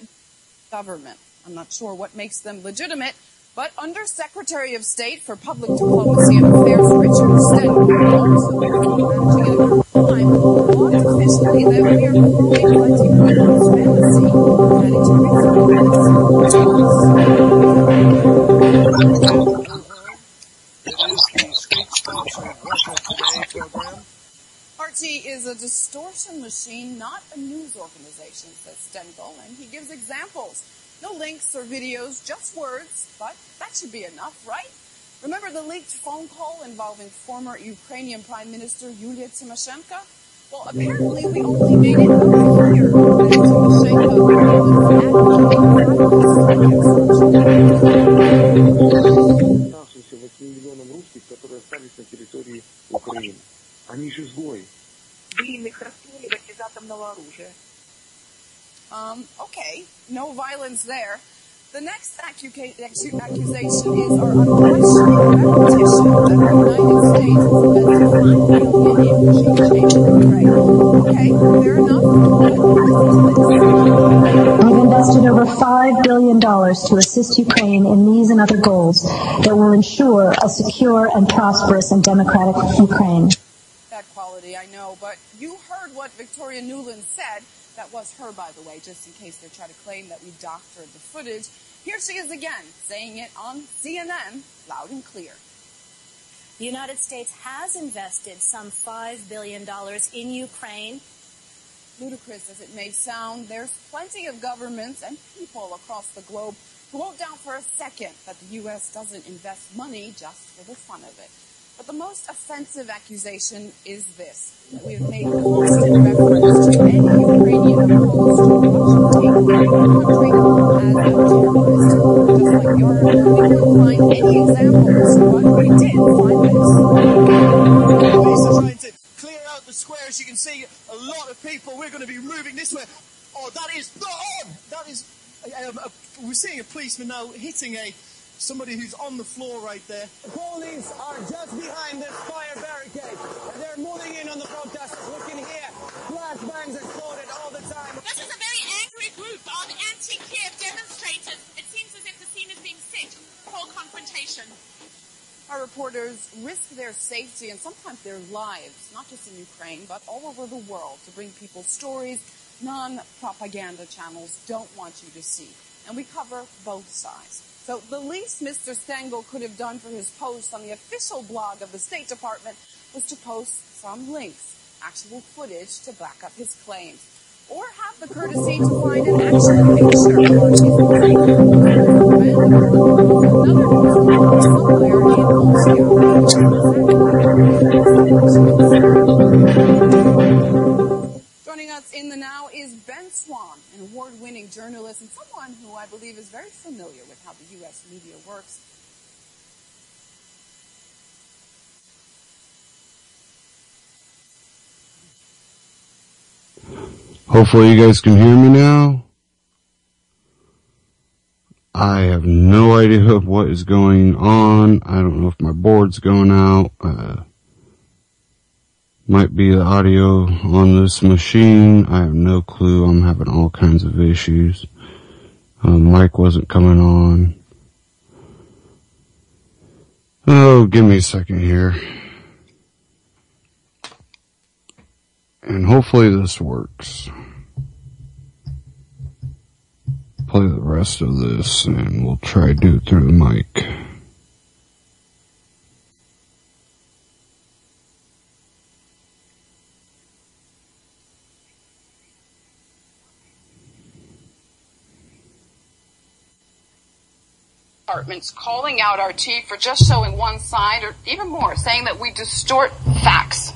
government. I'm not sure what makes them legitimate, but Under Secretary of State for Public Diplomacy and Affairs Richard Stenberg also managing it over time blocked officially that we are promoting anti-Christian fantasy, adding to RT is a distortion machine, not a news organization, says Stengel, and he gives examples. No links or videos, just words, but that should be enough, right? Remember the leaked phone call involving former Ukrainian Prime Minister Yulia Tymoshenko? Well, apparently we only made it clear that Tymoshenko Они же изгои. Вы их расстреливать из атомного оружия. Okay, no violence there. The next accusation is our unquestioned repetition that the United States has invested $5 billion in Okay, fair enough. We've invested over $5 billion to assist Ukraine in these and other goals that will ensure a secure and prosperous and democratic Ukraine. That quality, I know, but you heard what Victoria Nuland said. That was her, by the way, just in case they try to claim that we doctored the footage. Here she is again, saying it on CNN, loud and clear. The United States has invested some $5 billion in Ukraine. Ludicrous as it may sound, there's plenty of governments and people across the globe who won't doubt for a second that the U.S. doesn't invest money just for the fun of it. But the most offensive accusation is this, that we have made constant reference to any Ukrainian opposed to Russian takeover of the country as a terrorist. Just like the article, we couldn't find any examples, but we did find this. Police are trying to clear out the square. As you can see, a lot of people. We're going to be moving this way. Oh, that is not on! That is... we're seeing a policeman now hitting somebody who's on the floor right there. The police are just behind this fire barricade, and they're moving in on the protesters. Look in here, flashbangs exploded all the time. This is a very angry group of anti-Kiev demonstrators. It seems as if the scene is being set for confrontation. Our reporters risk their safety and sometimes their lives, not just in Ukraine, but all over the world, to bring people stories non-propaganda channels don't want you to see. And we cover both sides. So the least Mr. Stengel could have done for his post on the official blog of the State Department was to post some links, actual footage to back up his claims, or have the courtesy to find an actual picture of Joining us in the now is Ben Swan, an award-winning journalist and someone who I believe is very familiar with how the U.S. media works. Hopefully you guys can hear me now. I have no idea what is going on. I don't know if my board's going out. Might be the audio on this machine. I have no clue. I'm having all kinds of issues. Mic wasn't coming on. Oh, give me a second here. And hopefully this works. Play the rest of this and we'll try to do it through the mic. Departments calling out RT for just showing one side, or even more, saying that we distort facts.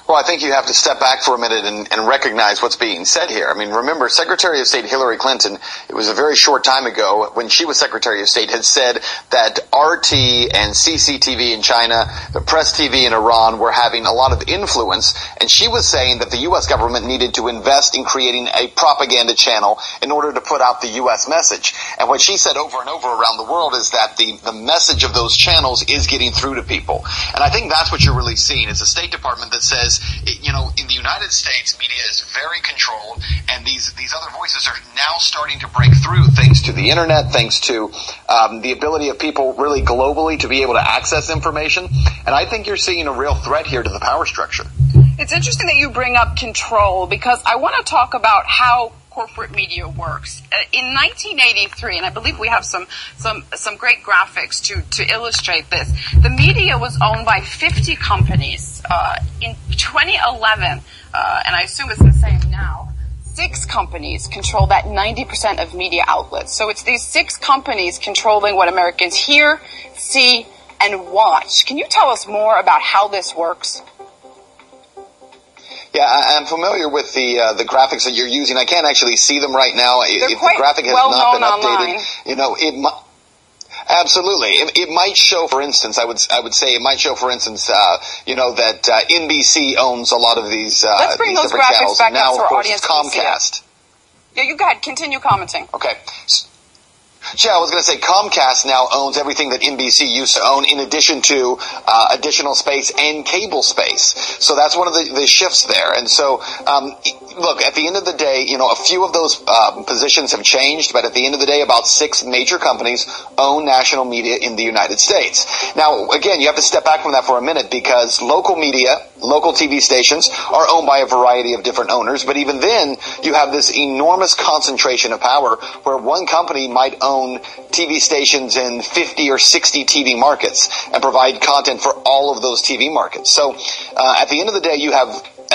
Well, I think you have to step back for a minute and recognize what's being said here. I mean, remember, Secretary of State Hillary Clinton, it was a very short time ago when she was Secretary of State, had said that RT and CCTV in China, the Press TV in Iran were having a lot of influence, and she was saying that the U.S. government needed to invest in creating a propaganda channel in order to put out the U.S. message. And what she said over and over around the world is that the message of those channels is getting through to people. And I think that's what you're really seeing, is a State Department that says, you know, in the United States, media is very controlled, and these other voices are now starting to break through thanks to the internet, thanks to the ability of people really globally to be able to access information. And I think you're seeing a real threat here to the power structure. It's interesting that you bring up control, because I want to talk about how corporate media works. In 1983, and I believe we have some great graphics to illustrate this, the media was owned by 50 companies. In 2011, and I assume it's the same now, 6 companies control that 90% of media outlets. So it's these 6 companies controlling what Americans hear, see, and watch. Can you tell us more about how this works? Yeah, I'm familiar with the graphics that you're using. I can't actually see them right now. If the graphic has not been updated, online. You know, it might. Absolutely. It might show, for instance, I would say it might show, for instance, you know, that NBC owns a lot of these Let's bring these those different graphics channels. back Now, up so of our course, audience it's can see Comcast. Yeah, you go ahead. Continue commenting. Okay. Yeah, I was going to say Comcast now owns everything that NBC used to own, in addition to additional space and cable space. So that's one of the shifts there. And so, look, at the end of the day, you know, a few of those positions have changed, but at the end of the day, about 6 major companies own national media in the United States. Now, again, you have to step back from that for a minute, because local media, local TV stations are owned by a variety of different owners, but even then, you have this enormous concentration of power where one company might own TV stations in 50 or 60 TV markets and provide content for all of those TV markets. So at the end of the day, you have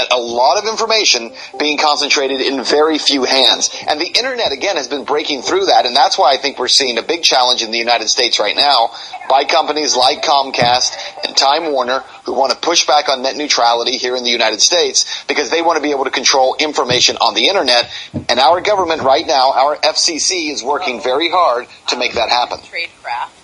a lot of information being concentrated in very few hands. And the internet, again, has been breaking through that, and that's why I think we're seeing a big challenge in the United States right now by companies like Comcast and Time Warner, who want to push back on net neutrality here in the United States, because they want to be able to control information on the internet. And our government right now, our FCC, is working very hard to make that happen.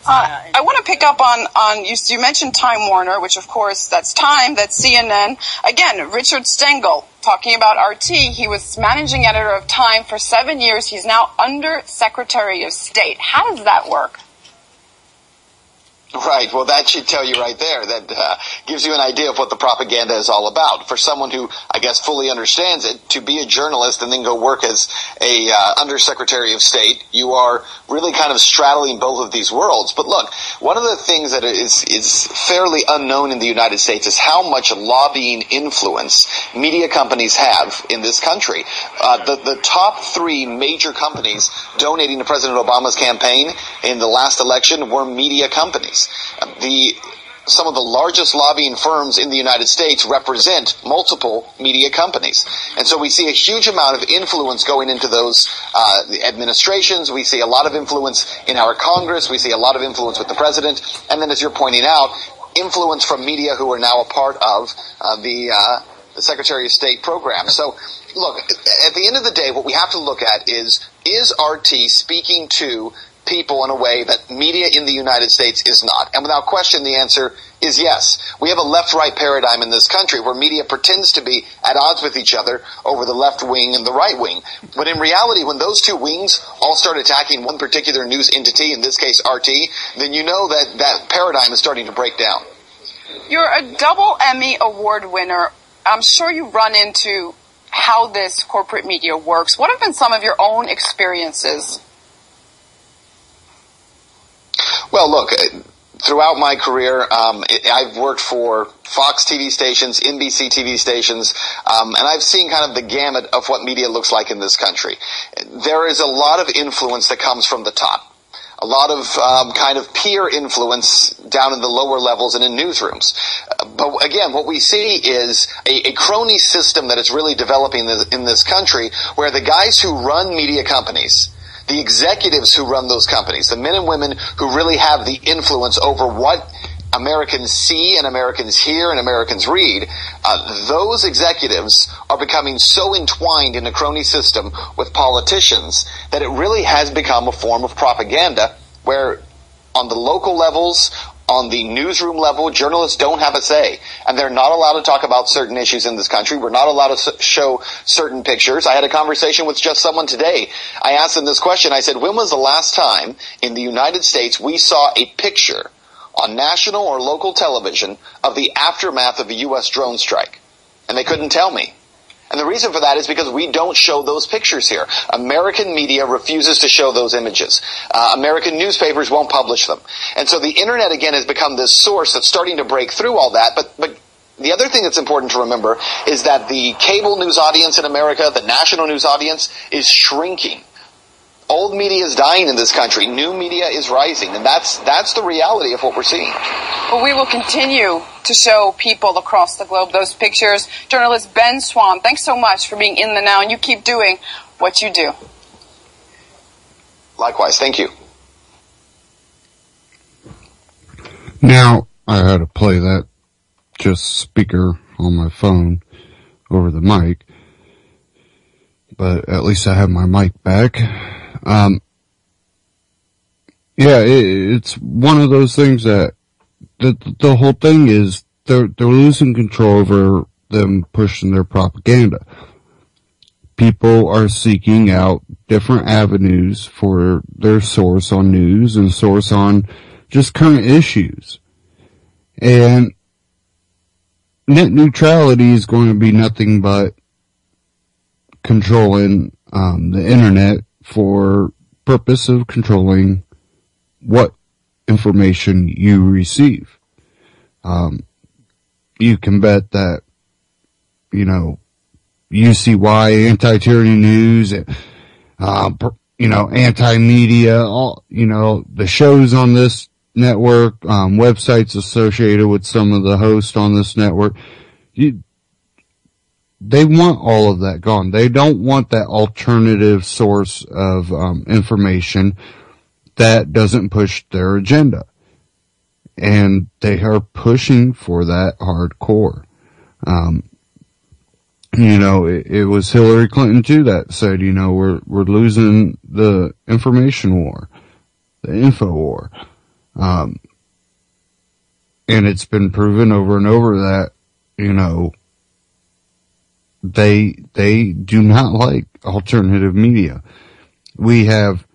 I want to pick up on you mentioned Time Warner, which of course that's Time, that's CNN. Again, Richard Stengel talking about RT. He was managing editor of Time for 7 years. He's now under Secretary of State. How does that work? Right. Well, that should tell you right there. That gives you an idea of what the propaganda is all about. For someone who, I guess, fully understands it, to be a journalist and then go work as a undersecretary of state, you are really kind of straddling both of these worlds. But look, one of the things that is fairly unknown in the United States is how much lobbying influence media companies have in this country. The top 3 major companies donating to President Obama's campaign in the last election were media companies. Some of the largest lobbying firms in the United States represent multiple media companies. And so we see a huge amount of influence going into those administrations. We see a lot of influence in our Congress. We see a lot of influence with the president. And then, as you're pointing out, influence from media who are now a part of the Secretary of State program. So, look, at the end of the day, what we have to look at is RT speaking to people in a way that media in the United States is not? And without question, the answer is yes. We have a left-right paradigm in this country where media pretends to be at odds with each other over the left wing and the right wing. But in reality, when those two wings all start attacking one particular news entity, in this case RT, then you know that that paradigm is starting to break down. You're a double Emmy Award winner. I'm sure you run into how this corporate media works. What have been some of your own experiences? Well, look, throughout my career, I've worked for Fox TV stations, NBC TV stations, and I've seen kind of the gamut of what media looks like in this country. There is a lot of influence that comes from the top. A lot of kind of peer influence down in the lower levels and in newsrooms. But again, what we see is a crony system that is really developing in this country where the guys who run media companies, the executives who run those companies, the men and women who really have the influence over what Americans see and Americans hear and Americans read, those executives are becoming so entwined in a crony system with politicians that it really has become a form of propaganda where on the local levels, on the newsroom level, journalists don't have a say, and they're not allowed to talk about certain issues in this country. We're not allowed to show certain pictures. I had a conversation with just someone today. I asked them this question. I said, when was the last time in the United States we saw a picture on national or local television of the aftermath of a U.S. drone strike? And they couldn't tell me. And the reason for that is because we don't show those pictures here. American media refuses to show those images. American newspapers won't publish them. And so the internet, again, has become this source that's starting to break through all that. But the other thing that's important to remember is that the cable news audience in America, the national news audience, is shrinking. Old media is dying in this country. New media is rising. And that's the reality of what we're seeing. Well, we will continue to show people across the globe those pictures. Journalist Ben Swan, thanks so much for being in the now, and you keep doing what you do. Likewise. Thank you. Now, I had to play that just speaker on my phone over the mic, but at least I have my mic back. Yeah, it's one of those things that the whole thing is they're losing control over them pushing their propaganda. People are seeking out different avenues for their source on news and source on just current issues. And net neutrality is going to be nothing but controlling the internet for purpose of controlling what information you receive. You can bet that, UCY, Anti-Tyranny News, anti-media, all, the shows on this network, websites associated with some of the hosts on this network, they want all of that gone. They don't want that alternative source of information that doesn't push their agenda. And they are pushing for that hardcore. It was Hillary Clinton too that said, we're losing the information war, the info war. And it's been proven over and over that, they do not like alternative media. We have,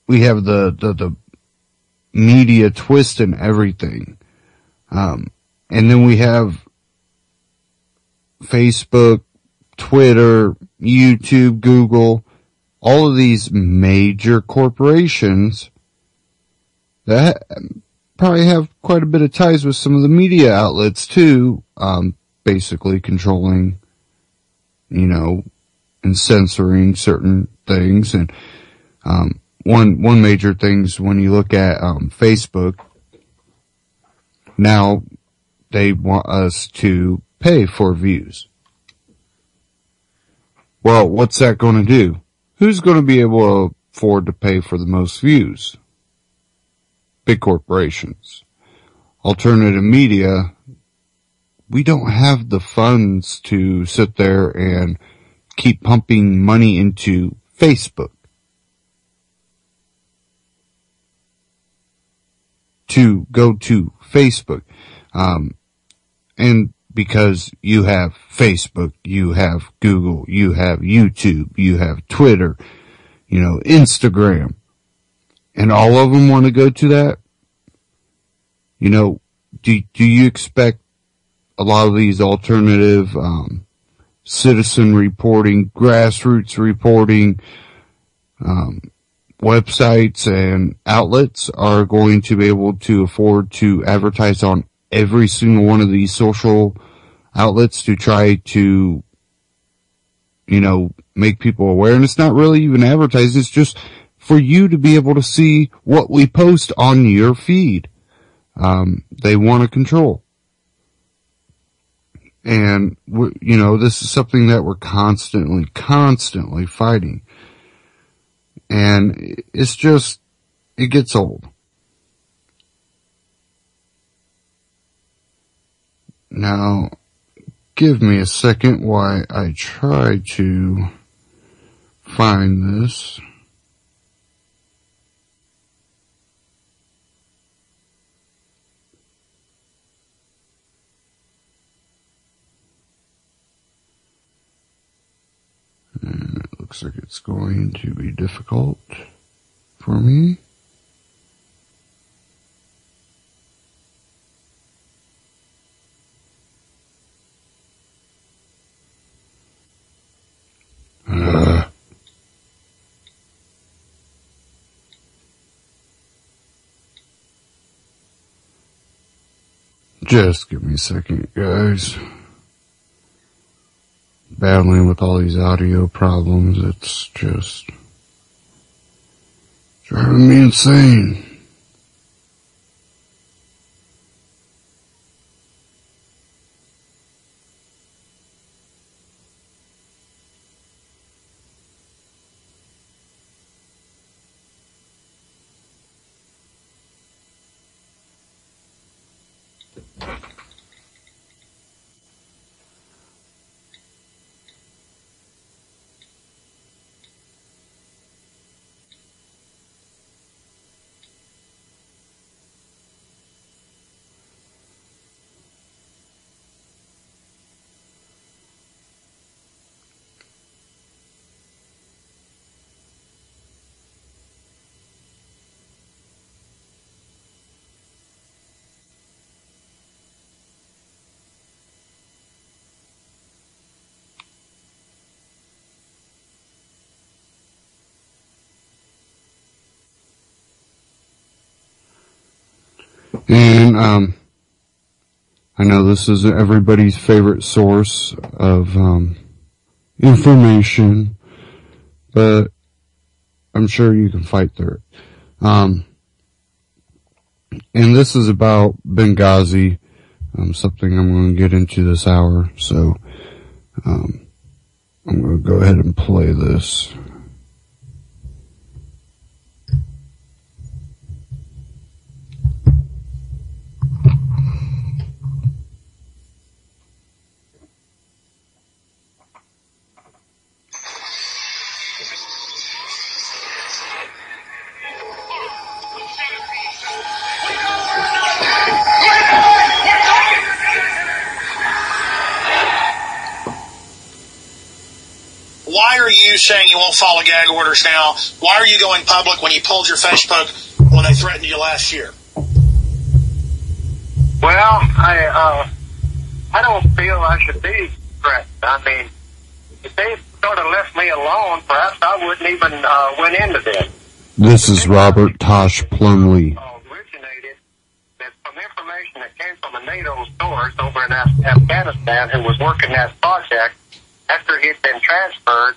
we have the media twist and everything. And then we have Facebook, Twitter, YouTube, Google, all of these major corporations that probably have quite a bit of ties with some of the media outlets too, basically controlling, and censoring certain things. And one major thing's when you look at Facebook, now they want us to pay for views. Well, what's that going to do? Who's going to be able to afford to pay for the most views? Big corporations. Alternative media, we don't have the funds to sit there and keep pumping money into Facebook. To go to Facebook. And because you have Facebook, you have Google, you have YouTube, you have Twitter, Instagram, and all of them want to go to that. Do you expect a lot of these alternative, citizen reporting, grassroots reporting, websites and outlets are going to be able to afford to advertise on every single one of these social outlets to try to, make people aware? And it's not really even advertising. It's just for you to be able to see what we post on your feed. They want to control. And, this is something that we're constantly fighting. And it's just, it gets old. Now, give me a second while I try to find this. And it looks like it's going to be difficult for me. Just give me a second, guys. Battling with all these audio problems, it's just driving me insane. And, I know this is everybody's favorite source of, information, but I'm sure you can fight through it. And this is about Benghazi, something I'm going to get into this hour, so, I'm going to go ahead and play this. Why are you you saying you won't follow gag orders now? Why are you going public when you pulled your Facebook when they threatened you last year? Well, I don't feel I should be threatened. I mean, if they sort of left me alone, perhaps I wouldn't even went into this. This is Robert Tosh Plumley. Originated from information that came from a NATO source over in Afghanistan who was working that project after he'd been transferred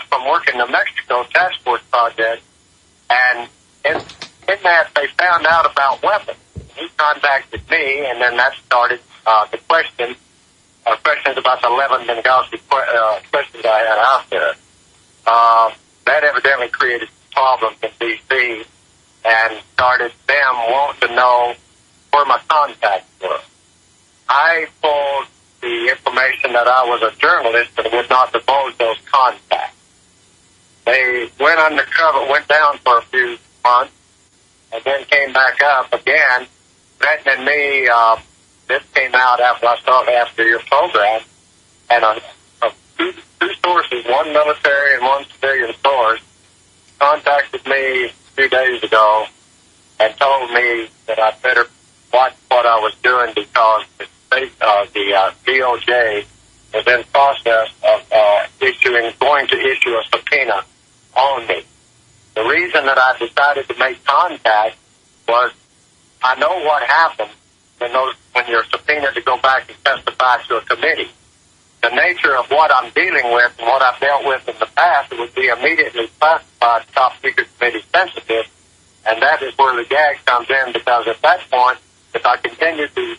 from working the Mexico Task Force project. And in that, they found out about weapons. He contacted me, and then that started the questions about the 11 Benghazi questions I had out there. That evidently created problems in D.C. and started them wanting to know where my contacts were. I pulled the information that I was a journalist and would not divulge those contacts. They went undercover, went down for a few months, and then came back up again, threatening me. This came out after your program, and two sources, one military and one civilian source, contacted me a few days ago and told me that I better watch what I was doing because the DOJ was in process of going to issue a subpoena on me. The reason that I decided to make contact was I know what happened when you're subpoenaed to go back and testify to a committee. The nature of what I'm dealing with and what I've dealt with in the past, it would be immediately classified top secret committee sensitive, and that is where the gag comes in, because at that point, if I continue to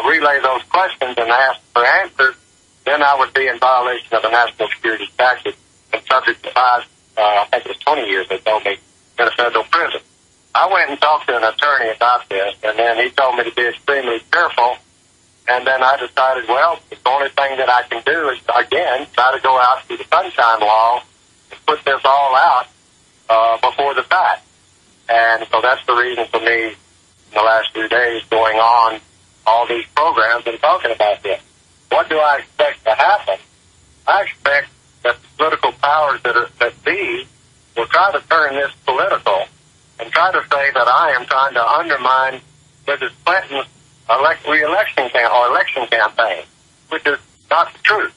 relay those questions and ask for answers, then I would be in violation of the national security statute and subject to 5, I think it was 20 years they told me, in a federal prison. I went and talked to an attorney about this, and then he told me to be extremely careful. And then I decided, well, the only thing that I can do is, again, try to go out through the Sunshine Law and put this all out before the fact. And so that's the reason for me in the last few days going on all these programs and talking about this. What do I expect to happen? I expect that the political powers that be will try to turn this political and try to say that I am trying to undermine Mrs. Clinton's election campaign, which is not the truth.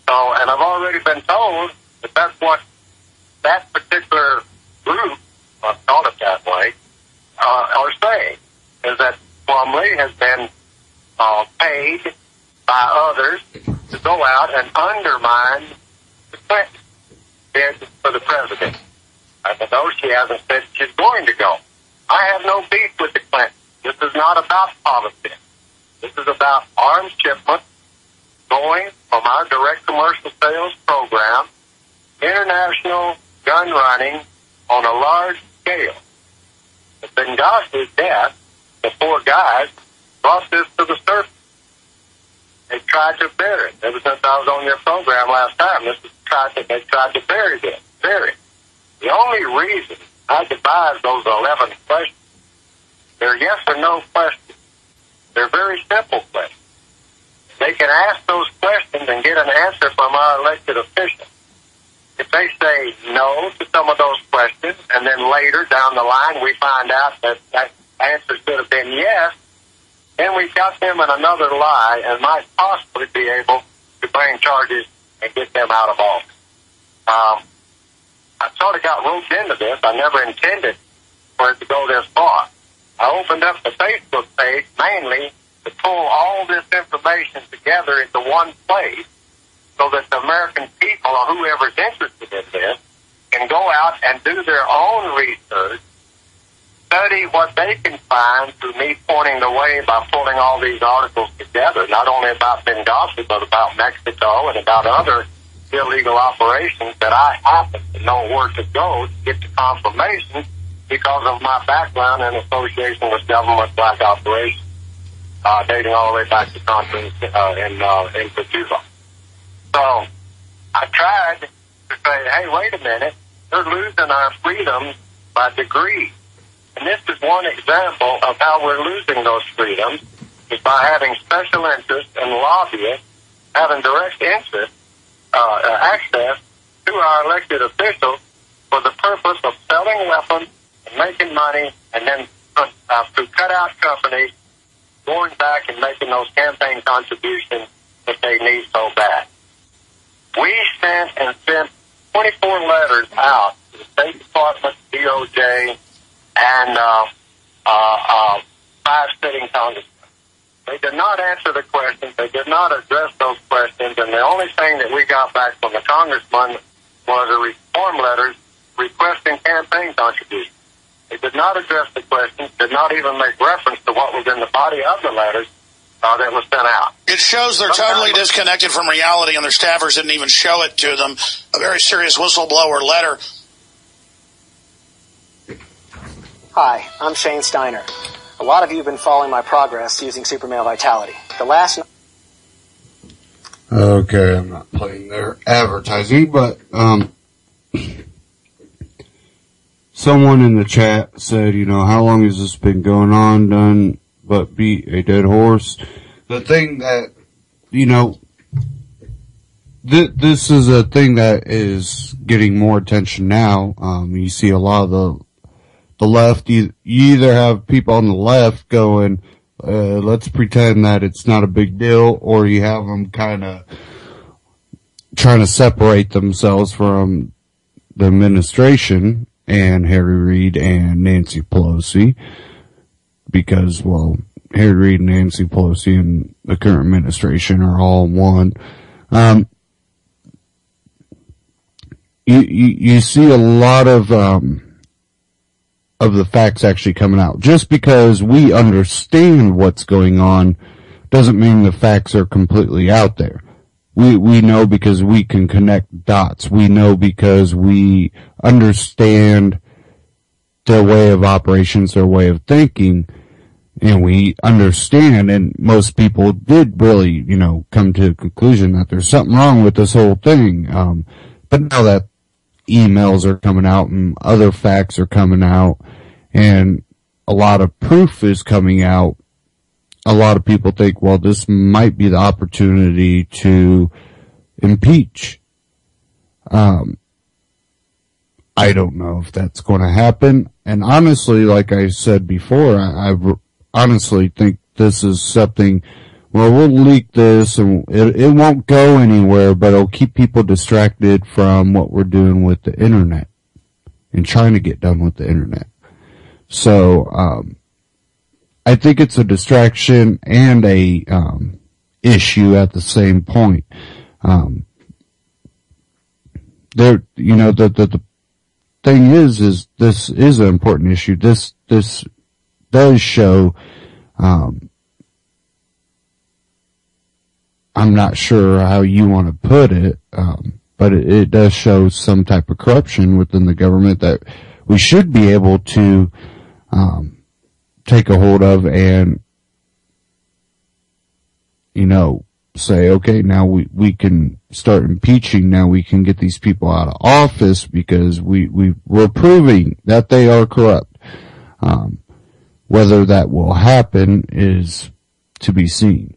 So, and I've already been told that that's what that particular group, I'll call it that way, are saying, is that Plumlee has been paid by others to go out and undermine the Clinton bid for the president. I know she hasn't said she's going to go. I have no beef with the Clintons. This is not about politics. This is about arms shipments going from our direct commercial sales program, international gun running on a large scale. The Benghazi death, the 4 guys, brought this to the surface. They tried to bury it. Ever since I was on your program last time, they tried to bury this. The only reason I devised those 11 questions, they're yes or no questions. They're very simple questions. They can ask those questions and get an answer from our elected officials. If they say no to some of those questions, and then later down the line we find out that that answer should have been yes, then we've got them in another lie and might possibly be able to bring charges and get them out of office. I sort of got roped into this. I never intended for it to go this far. I opened up the Facebook page mainly to pull all this information together into one place so that the American people or whoever's interested in this can go out and do their own research, study what they can find through me pointing the way by pulling all these articles together, not only about Benghazi, but about Mexico and about other illegal operations that I happen to know where to go to get the confirmation because of my background and association with government black operations, dating all the way back to conference in Cuba. So I tried to say, hey, wait a minute, they're losing our freedoms by degrees. And this is one example of how we're losing those freedoms, is by having special interests and lobbyists having direct interest access to our elected officials for the purpose of selling weapons and making money, and then to cut out companies going back and making those campaign contributions that they need so bad. We sent 24 letters out to the State Department, DOJ, and 5 sitting congressmen. They did not answer the questions. They did not address those questions. And the only thing that we got back from the congressman was a reform letter requesting campaign contributions. They did not address the questions, did not even make reference to what was in the body of the letters that was sent out. It shows they're totally disconnected from reality, and their staffers didn't even show it to them. A very serious whistleblower letter. Hi, I'm Shane Steiner. A lot of you have been following my progress using Supermale Vitality. The last... Okay, I'm not playing their advertising, but someone in the chat said, how long has this been going on, done but beat a dead horse? The thing that, this is a thing that is getting more attention now. You see a lot of the left, you either have people on the left going, let's pretend that it's not a big deal, or you have them kind of trying to separate themselves from the administration and Harry Reid and Nancy Pelosi, because, well, Harry Reid and Nancy Pelosi and the current administration are all one. You see a lot of the facts actually coming out. Just because we understand what's going on doesn't mean the facts are completely out there. We know because we can connect dots. We know because we understand their way of operations, their way of thinking, and we understand, and most people did really, come to a conclusion that there's something wrong with this whole thing. But now that emails are coming out and other facts are coming out and a lot of proof is coming out, a lot of people think, well, this might be the opportunity to impeach. I don't know if that's going to happen. And honestly, like I said before, I honestly think this is something, well, we'll leak this and it won't go anywhere, but it'll keep people distracted from what we're doing with the internet and trying to get done with the internet. So, I think it's a distraction and a, issue at the same point. The thing is this is an important issue. This does show, I'm not sure how you want to put it, but it does show some type of corruption within the government that we should be able to, take a hold of and, say, okay, now we can start impeaching. Now we can get these people out of office because we're proving that they are corrupt. Whether that will happen is to be seen.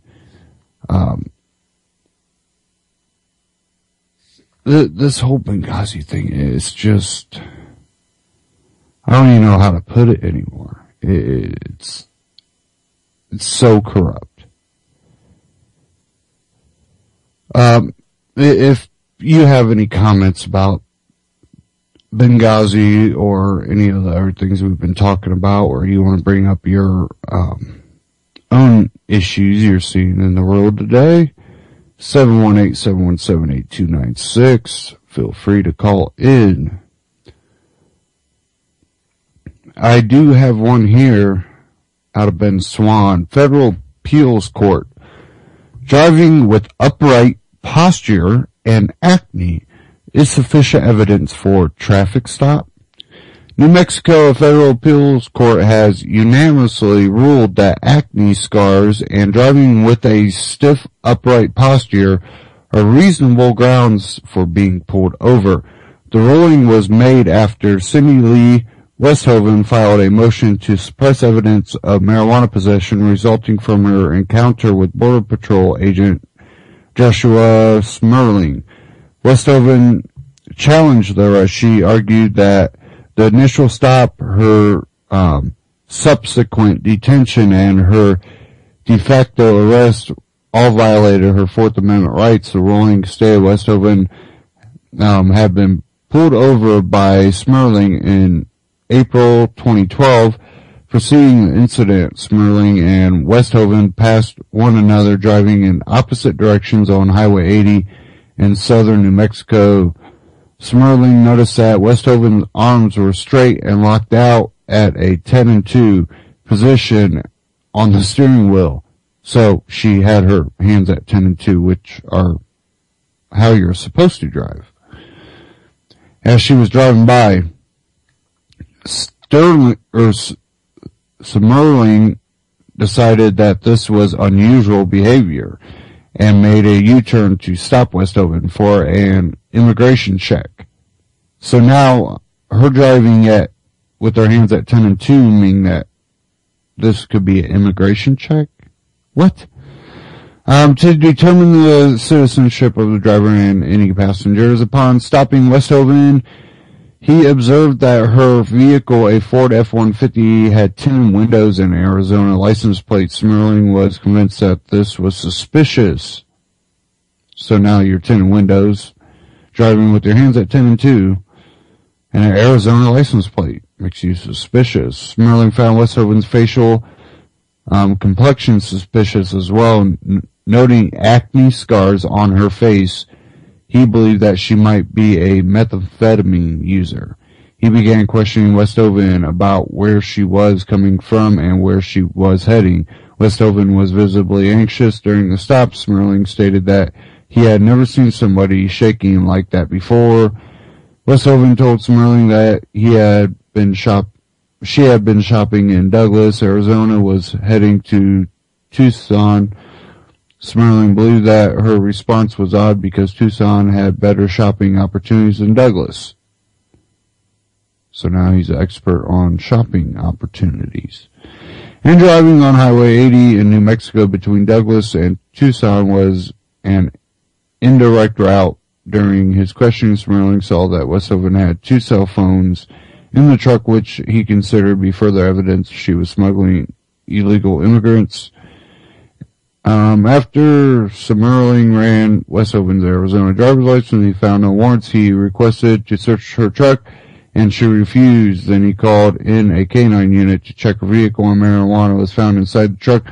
This whole Benghazi thing is just, I don't even know how to put it anymore. It's so corrupt. If you have any comments about Benghazi or any of the other things we've been talking about, or you want to bring up your own issues you're seeing in the world today, 718-717-8296. Feel free to call in. I do have one here out of Ben Swan. Federal Appeals Court. Driving with upright posture and acne is sufficient evidence for traffic stop. New Mexico Federal Appeals Court has unanimously ruled that acne scars and driving with a stiff upright posture are reasonable grounds for being pulled over. The ruling was made after Cindy Lee Westhoven filed a motion to suppress evidence of marijuana possession resulting from her encounter with Border Patrol agent Joshua Smerling. Westhoven challenged the arrest. She argued that the initial stop, her subsequent detention, and her de facto arrest all violated her Fourth Amendment rights. The ruling stay Westhoven had been pulled over by Smerling in April 2012. Preceding the incident, Smerling and Westhoven passed one another driving in opposite directions on Highway 80 in southern New Mexico. Smerling noticed that Westhoven's arms were straight and locked out at a 10 and 2 position on the steering wheel. So she had her hands at 10 and 2, which are how you're supposed to drive. As she was driving by, Smerling decided that this was unusual behavior and made a U-turn to stop Westhoven for an immigration check. So now her driving with her hands at 10 and 2 mean that this could be an immigration check? What? To determine the citizenship of the driver and any passengers, upon stopping Westhoven, he observed that her vehicle, a Ford F-150, had tinted windows and Arizona license plate. Smerling was convinced that this was suspicious. So now you're tinted windows, driving with your hands at 10 and 2, and an Arizona license plate makes you suspicious. Smerling found Westhoven's facial complexion suspicious as well, noting acne scars on her face. He believed that she might be a methamphetamine user. He began questioning Westhoven about where she was coming from and where she was heading. Westhoven was visibly anxious during the stop. Smerling stated that he had never seen somebody shaking like that before. Westhoven told Smerling that she had been shopping in Douglas, Arizona, was heading to Tucson. Smerling believed that her response was odd because Tucson had better shopping opportunities than Douglas. So now he's an expert on shopping opportunities. And driving on Highway 80 in New Mexico between Douglas and Tucson was an indirect route. During his questioning, Smerling saw that Westhoven had 2 cell phones in the truck, which he considered be further evidence she was smuggling illegal immigrants. After Smerling ran Westhoven's Arizona driver's license, he found no warrants. He requested to search her truck, and she refused. Then he called in a canine unit to check her vehicle, and marijuana was found inside the truck.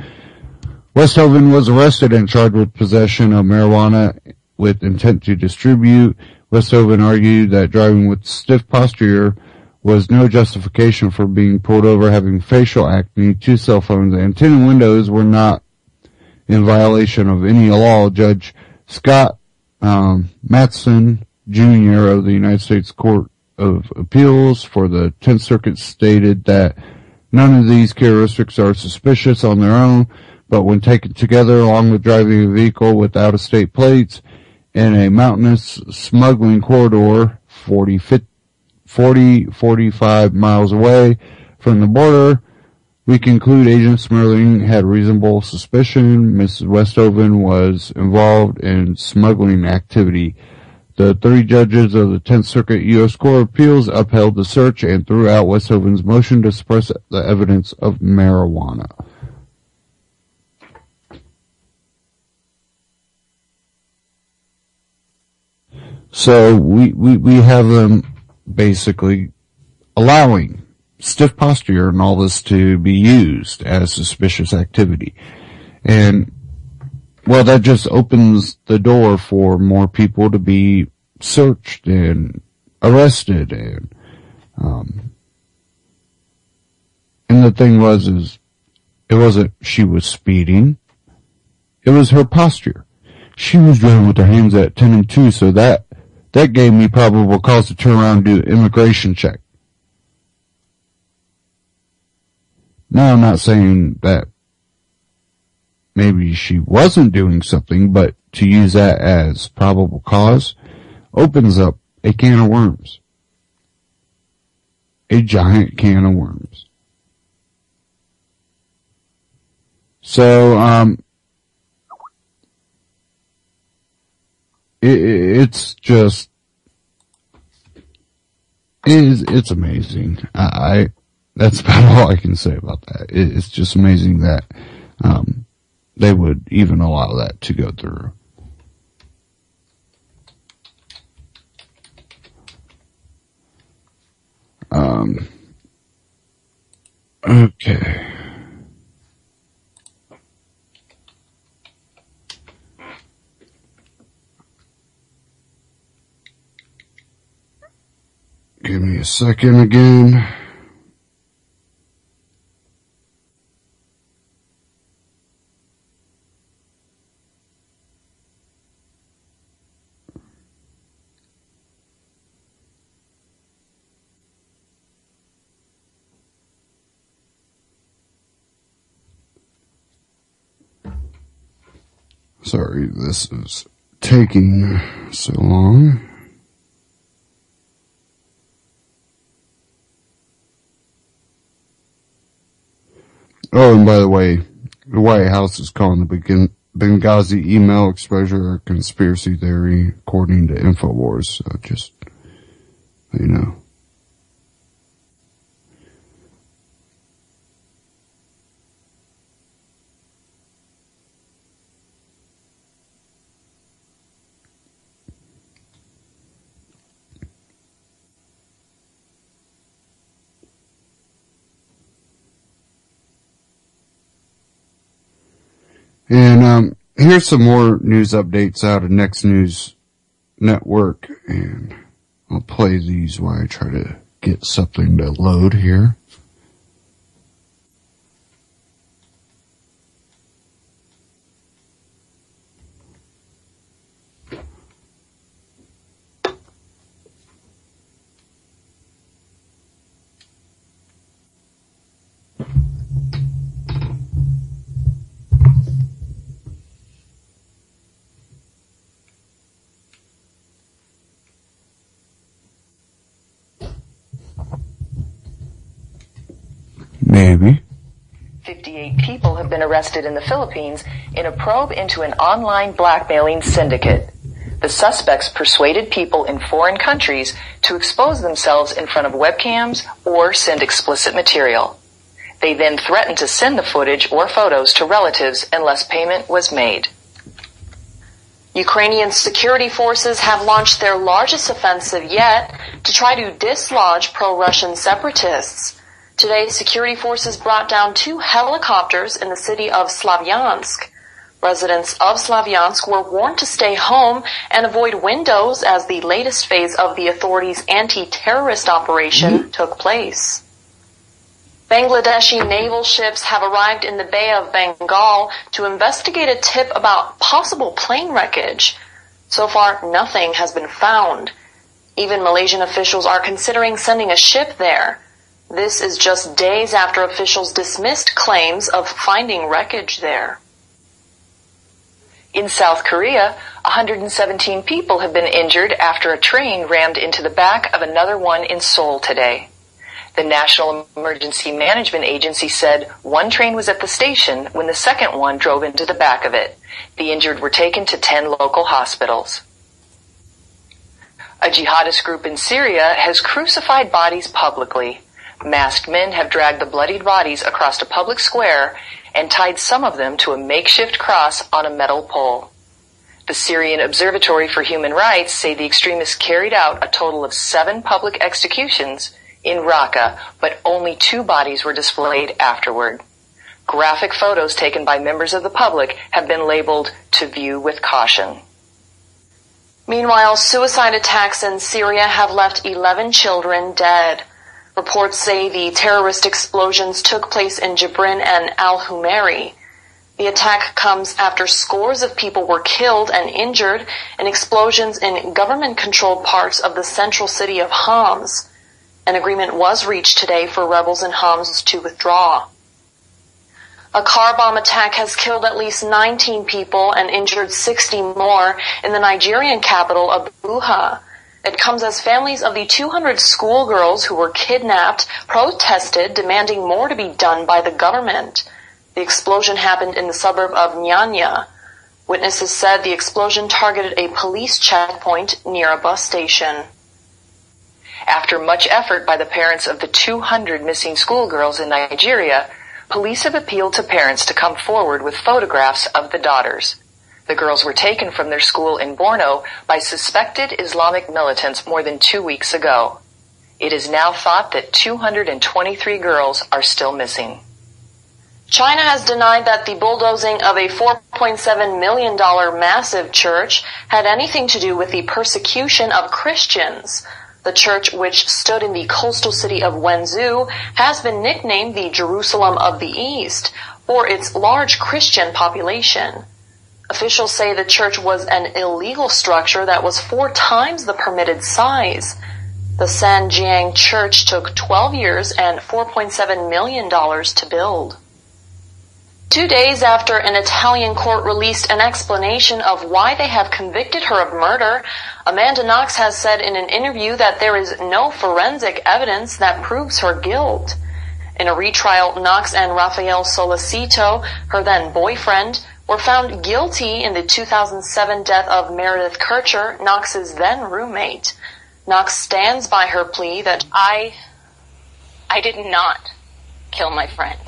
Westhoven was arrested and charged with possession of marijuana with intent to distribute. Westhoven argued that driving with stiff posture was no justification for being pulled over. Having facial acne, 2 cell phones, and tinted windows were not in violation of any law. Judge Scott Mattson, Jr. of the United States Court of Appeals for the 10th Circuit stated that none of these characteristics are suspicious on their own, but when taken together along with driving a vehicle with out-of-state plates in a mountainous smuggling corridor 45 miles away from the border, we conclude Agent Smerling had reasonable suspicion Mrs. Westhoven was involved in smuggling activity. The 3 judges of the 10th Circuit U.S. Court of Appeals upheld the search and threw out Westhoven's motion to suppress the evidence of marijuana. So we have them basically allowing stiff posture and all this to be used as suspicious activity. And, well, that just opens the door for more people to be searched and arrested. And the thing was, it wasn't she was speeding. It was her posture. She was driving with her hands at 10 and 2, so that gave me probable cause to turn around and do an immigration check. Now, I'm not saying that maybe she wasn't doing something, but to use that as probable cause opens up a can of worms. A giant can of worms. So, it's just It's amazing. That's about all I can say about that. It's just amazing that, they would even allow that to go through. Okay. Give me a second again. Sorry, this is taking so long. Oh, and by the way, the White House is calling the Benghazi email exposure a conspiracy theory, according to InfoWars. So just, you know. And here's some more news updates out of Next News Network, and I'll play these while I try to get something to load here. Maybe. 58 people have been arrested in the Philippines in a probe into an online blackmailing syndicate. The suspects persuaded people in foreign countries to expose themselves in front of webcams or send explicit material. They then threatened to send the footage or photos to relatives unless payment was made. Ukrainian security forces have launched their largest offensive yet to try to dislodge pro-Russian separatists. Today, security forces brought down 2 helicopters in the city of Slavyansk. Residents of Slavyansk were warned to stay home and avoid windows as the latest phase of the authorities' anti-terrorist operation took place. Bangladeshi naval ships have arrived in the Bay of Bengal to investigate a tip about possible plane wreckage. So far, nothing has been found. Even Malaysian officials are considering sending a ship there. This is just days after officials dismissed claims of finding wreckage there. In South Korea, 117 people have been injured after a train rammed into the back of another one in Seoul today. The National Emergency Management Agency said one train was at the station when the second one drove into the back of it. The injured were taken to 10 local hospitals. A jihadist group in Syria has crucified bodies publicly. Masked men have dragged the bloodied bodies across a public square and tied some of them to a makeshift cross on a metal pole. The Syrian Observatory for Human Rights say the extremists carried out a total of 7 public executions in Raqqa, but only 2 bodies were displayed afterward. Graphic photos taken by members of the public have been labeled "to view with caution." Meanwhile, suicide attacks in Syria have left 11 children dead. Reports say the terrorist explosions took place in Jibrin and Al-Humeri. The attack comes after scores of people were killed and injured in explosions in government-controlled parts of the central city of Homs. An agreement was reached today for rebels in Homs to withdraw. A car bomb attack has killed at least 19 people and injured 60 more in the Nigerian capital of Abuja. It comes as families of the 200 schoolgirls who were kidnapped protested, demanding more to be done by the government. The explosion happened in the suburb of Nyanya. Witnesses said the explosion targeted a police checkpoint near a bus station. After much effort by the parents of the 200 missing schoolgirls in Nigeria, police have appealed to parents to come forward with photographs of the daughters. The girls were taken from their school in Borno by suspected Islamic militants more than 2 weeks ago. It is now thought that 223 girls are still missing. China has denied that the bulldozing of a $4.7 million massive church had anything to do with the persecution of Christians. The church, which stood in the coastal city of Wenzhou, has been nicknamed the Jerusalem of the East for its large Christian population. Officials say the church was an illegal structure that was 4 times the permitted size. The Sanjiang church took 12 years and $4.7 million to build. 2 days after an Italian court released an explanation of why they have convicted her of murder, Amanda Knox has said in an interview that there is no forensic evidence that proves her guilt. In a retrial, Knox and Rafael Solicito, her then boyfriend, were found guilty in the 2007 death of Meredith Kircher, Knox's then roommate. Knox stands by her plea that I did not kill my friend.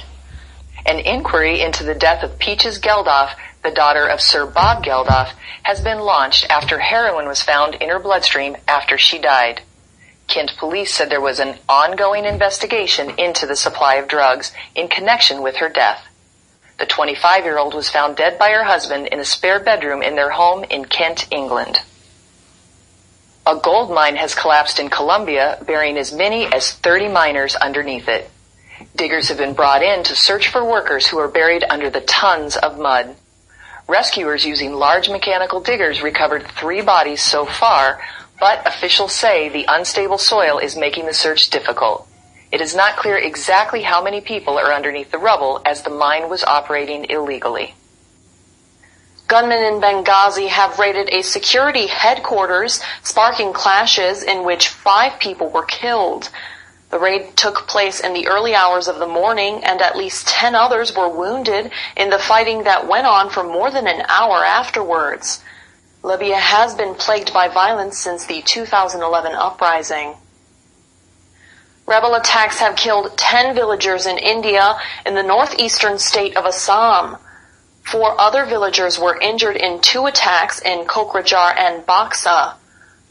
An inquiry into the death of Peaches Geldof, the daughter of Sir Bob Geldof, has been launched after heroin was found in her bloodstream after she died. Kent police said there was an ongoing investigation into the supply of drugs in connection with her death. The 25-year-old was found dead by her husband in a spare bedroom in their home in Kent, England. A gold mine has collapsed in Colombia, burying as many as 30 miners underneath it. Diggers have been brought in to search for workers who are buried under the tons of mud. Rescuers using large mechanical diggers recovered 3 bodies so far, but officials say the unstable soil is making the search difficult. It is not clear exactly how many people are underneath the rubble as the mine was operating illegally. Gunmen in Benghazi have raided a security headquarters, sparking clashes in which 5 people were killed. The raid took place in the early hours of the morning, and at least 10 others were wounded in the fighting that went on for more than an hour afterwards. Libya has been plagued by violence since the 2011 uprising. Rebel attacks have killed 10 villagers in India in the northeastern state of Assam. 4 other villagers were injured in 2 attacks in Kokrajhar and Baksa.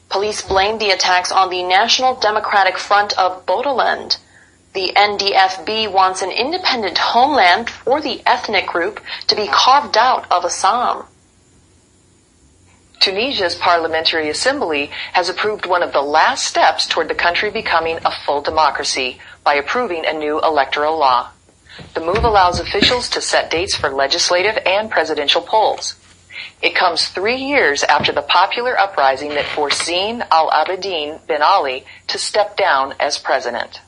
Police blamed the attacks on the National Democratic Front of Bodoland. The NDFB wants an independent homeland for the ethnic group to be carved out of Assam. Tunisia's Parliamentary Assembly has approved one of the last steps toward the country becoming a full democracy by approving a new electoral law. The move allows officials to set dates for legislative and presidential polls. It comes 3 years after the popular uprising that forced Zine al-Abidine Ben Ali to step down as president.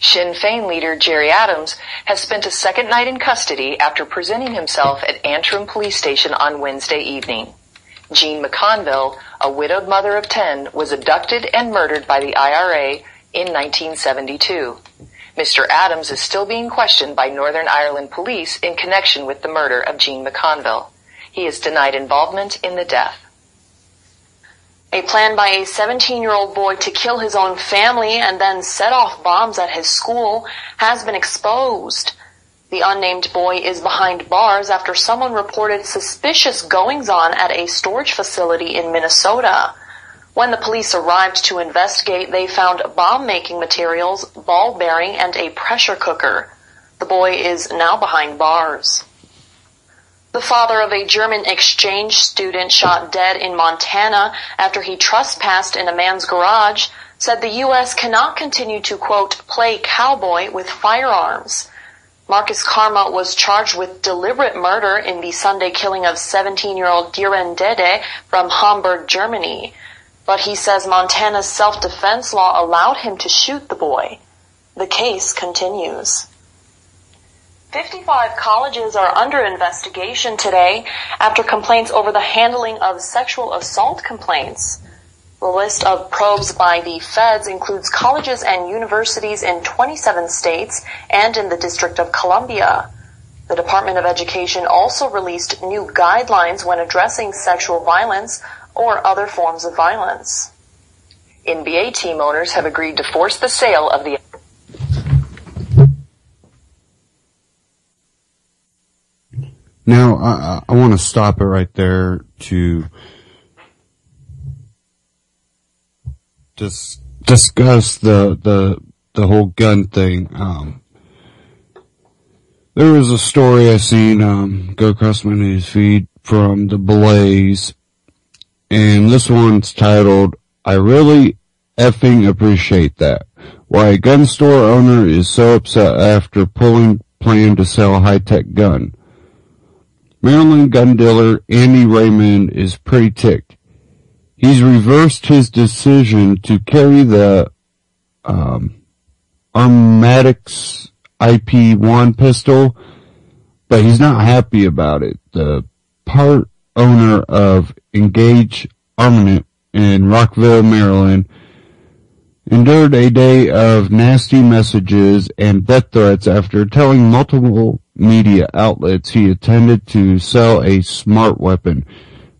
Sinn Féin leader Gerry Adams has spent a second night in custody after presenting himself at Antrim police station on Wednesday evening. Jean McConville, a widowed mother of 10, was abducted and murdered by the IRA in 1972. Mr. Adams is still being questioned by Northern Ireland police in connection with the murder of Jean McConville. He has denied involvement in the death. A plan by a 17-year-old boy to kill his own family and then set off bombs at his school has been exposed. The unnamed boy is behind bars after someone reported suspicious goings-on at a storage facility in Minnesota. When the police arrived to investigate, they found bomb-making materials, ball bearing, and a pressure cooker. The boy is now behind bars. The father of a German exchange student shot dead in Montana after he trespassed in a man's garage said the U.S. cannot continue to, quote, play cowboy with firearms. Marcus Karma was charged with deliberate murder in the Sunday killing of 17-year-old Diren Dede from Hamburg, Germany. But he says Montana's self-defense law allowed him to shoot the boy. The case continues. 55 colleges are under investigation today after complaints over the handling of sexual assault complaints. The list of probes by the feds includes colleges and universities in 27 states and in the District of Columbia. The Department of Education also released new guidelines when addressing sexual violence or other forms of violence. NBA team owners have agreed to force the sale of the... Now, I want to stop it right there to discuss the whole gun thing. There was a story I seen go across my news feed from the Blaze, and this one's titled, "I really effing appreciate that. Why a gun store owner is so upset after pulling plan to sell a high-tech gun. Maryland gun dealer Andy Raymond is pretty ticked. He's reversed his decision to carry the Armatics IP1 pistol, but he's not happy about it. The part owner of Engage Armament in Rockville, Maryland, endured a day of nasty messages and death threats after telling multiple media outlets he intended to sell a smart weapon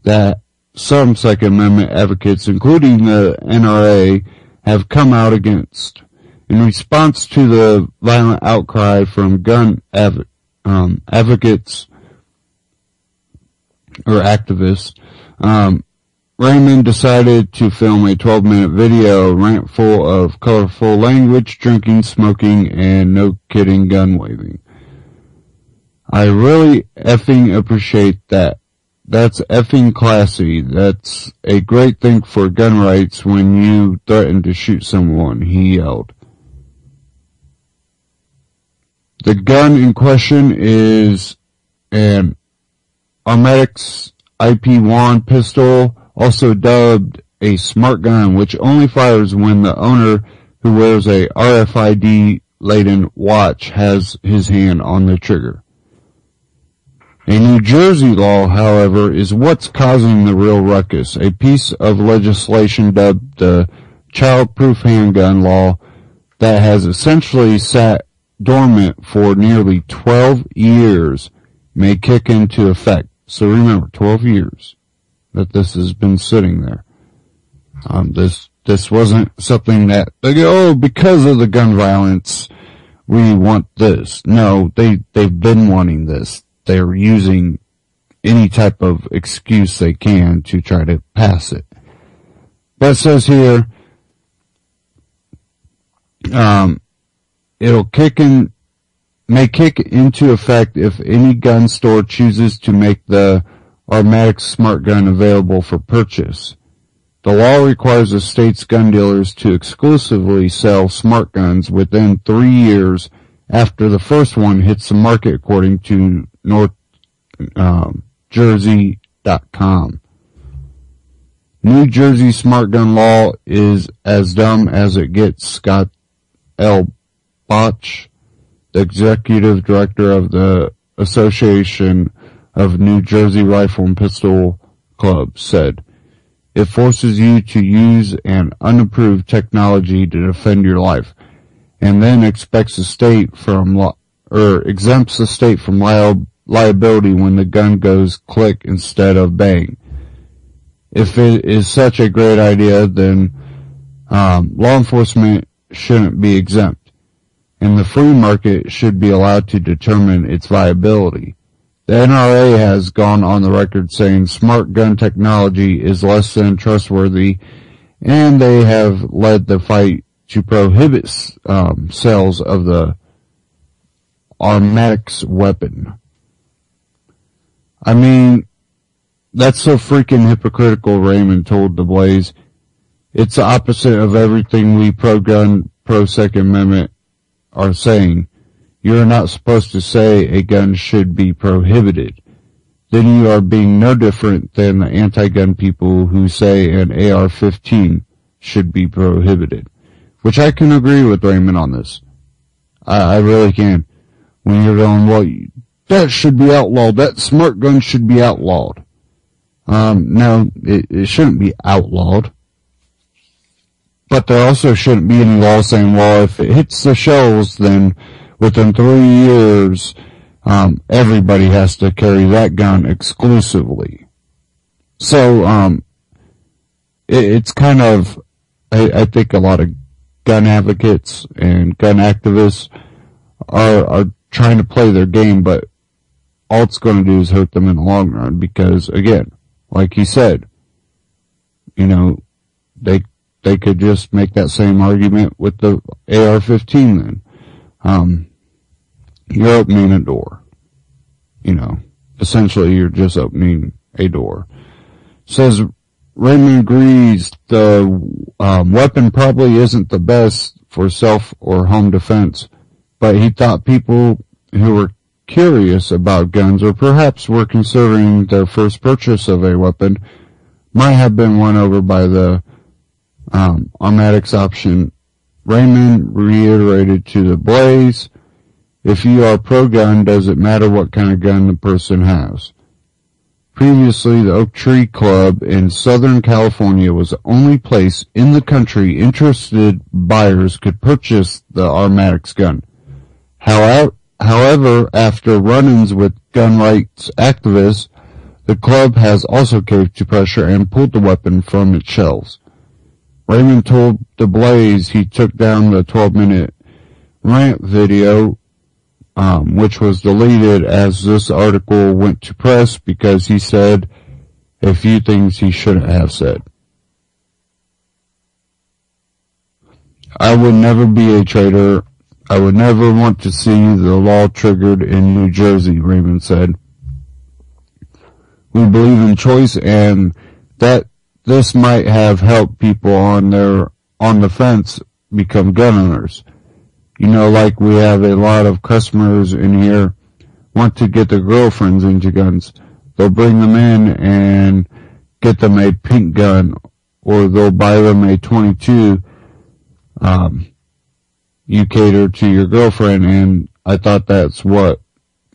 that some Second Amendment advocates, including the NRA, have come out against. In response to the violent outcry from gun advocates or activists, Raymond decided to film a 12-minute video rant full of colorful language, drinking, smoking, and no kidding gun waving. I really effing appreciate that. That's effing classy. That's a great thing for gun rights when you threaten to shoot someone," he yelled. The gun in question is an Armatics IP1 pistol, also dubbed a smart gun, which only fires when the owner, who wears a RFID-laden watch, has his hand on the trigger. A New Jersey law, however, is what's causing the real ruckus. A piece of legislation dubbed the Child-Proof Handgun Law that has essentially sat dormant for nearly 12 years may kick into effect. So remember, 12 years that this has been sitting there. This wasn't something that, because of the gun violence, we want this. No, they've been wanting this. They're using any type of excuse they can to try to pass it. But it says here, may kick into effect if any gun store chooses to make the Armatics smart gun available for purchase. The law requires the state's gun dealers to exclusively sell smart guns within 3 years after the first one hits the market, according to NorthJersey.com. New Jersey smart gun law is as dumb as it gets, Scott L. Botch, the executive director of the Association of New Jersey Rifle and Pistol Clubs, said. It forces you to use an unapproved technology to defend your life, and then exempts the state from liability when the gun goes click instead of bang. If it is such a great idea, then law enforcement shouldn't be exempt, and the free market should be allowed to determine its viability. The NRA has gone on the record saying smart gun technology is less than trustworthy, and they have led the fight to prohibit sales of the Armatics weapon. I mean, that's so freaking hypocritical, Raymond told The Blaze. It's the opposite of everything we pro-gun, pro-Second Amendment are saying. You're not supposed to say a gun should be prohibited. Then you are being no different than the anti-gun people who say an AR-15 should be prohibited. Which I can agree with Raymond on this. I really can. When you're going, well, that should be outlawed. That smart gun should be outlawed. No, it shouldn't be outlawed. But there also shouldn't be any law saying, well, if it hits the shelves, then within 3 years, everybody has to carry that gun exclusively. So, it's kind of I think a lot of gun advocates and gun activists are trying to play their game, but all it's going to do is hurt them in the long run because, again, like he said, you know, they could just make that same argument with the AR-15 then. You're opening a door. You know, essentially you're just opening a door. Says Raymond agrees the weapon probably isn't the best for self or home defense, but he thought people who were curious about guns or perhaps were considering their first purchase of a weapon might have been won over by the Armatics option. Raymond reiterated to the Blaze, if you are pro-gun, does it matter what kind of gun the person has? Previously, the Oak Tree Club in Southern California was the only place in the country interested buyers could purchase the Armatics gun. However, after run-ins with gun rights activists, the club has also caved to pressure and pulled the weapon from its shelves. Raymond told The Blaze he took down the 12-minute rant video, which was deleted as this article went to press because he said a few things he shouldn't have said. I would never be a traitor. I would never want to see the law triggered in New Jersey, Raymond said. We believe in choice and that this might have helped people on the fence become gun owners. You know, like we have a lot of customers in here want to get their girlfriends into guns. They'll bring them in and get them a pink gun, or they'll buy them a 22. You cater to your girlfriend, and I thought that's what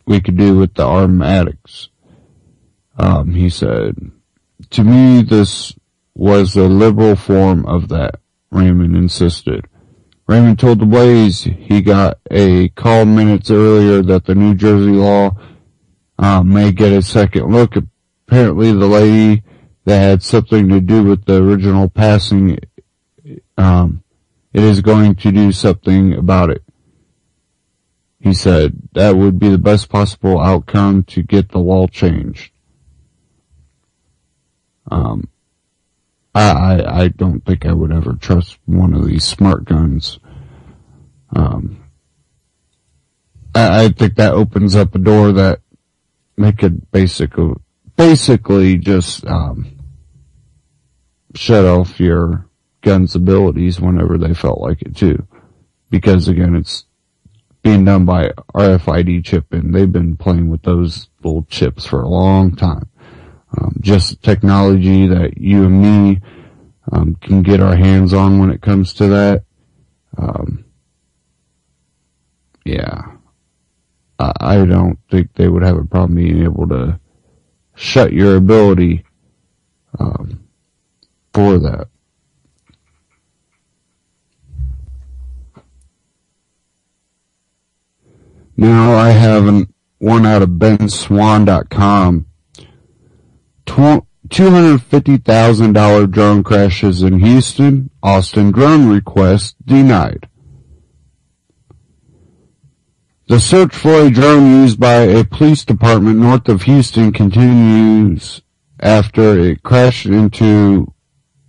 we could do with the Armatics. He said, to me, this was a liberal form of that, Raymond insisted. Raymond told The Blaze he got a call minutes earlier that the New Jersey law may get a second look. Apparently the lady that had something to do with the original passing, it is going to do something about it. He said that would be the best possible outcome to get the law changed. I don't think I would ever trust one of these smart guns. I think that opens up a door that they could basically just shut off your gun's abilities whenever they felt like it too. Because again, it's being done by RFID chip, and they've been playing with those little chips for a long time. Just technology that you and me can get our hands on when it comes to that. Yeah. I don't think they would have a problem being able to shut your ability for that. Now I have one out of benswan.com. $250,000 drone crashes in Houston. Austin drone request denied. The search for a drone used by a police department north of Houston continues after it crashed into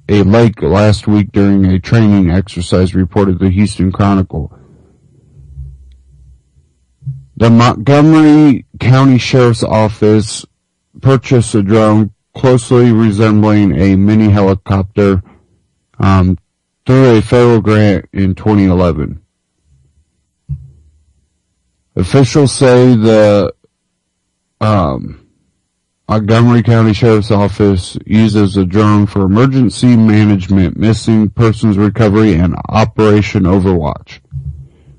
a lake last week during a training exercise, reported the Houston Chronicle. The Montgomery County Sheriff's Office purchased a drone closely resembling a mini helicopter through a federal grant in 2011. Officials say the Montgomery County Sheriff's Office uses a drone for emergency management, missing persons recovery, and Operation Overwatch.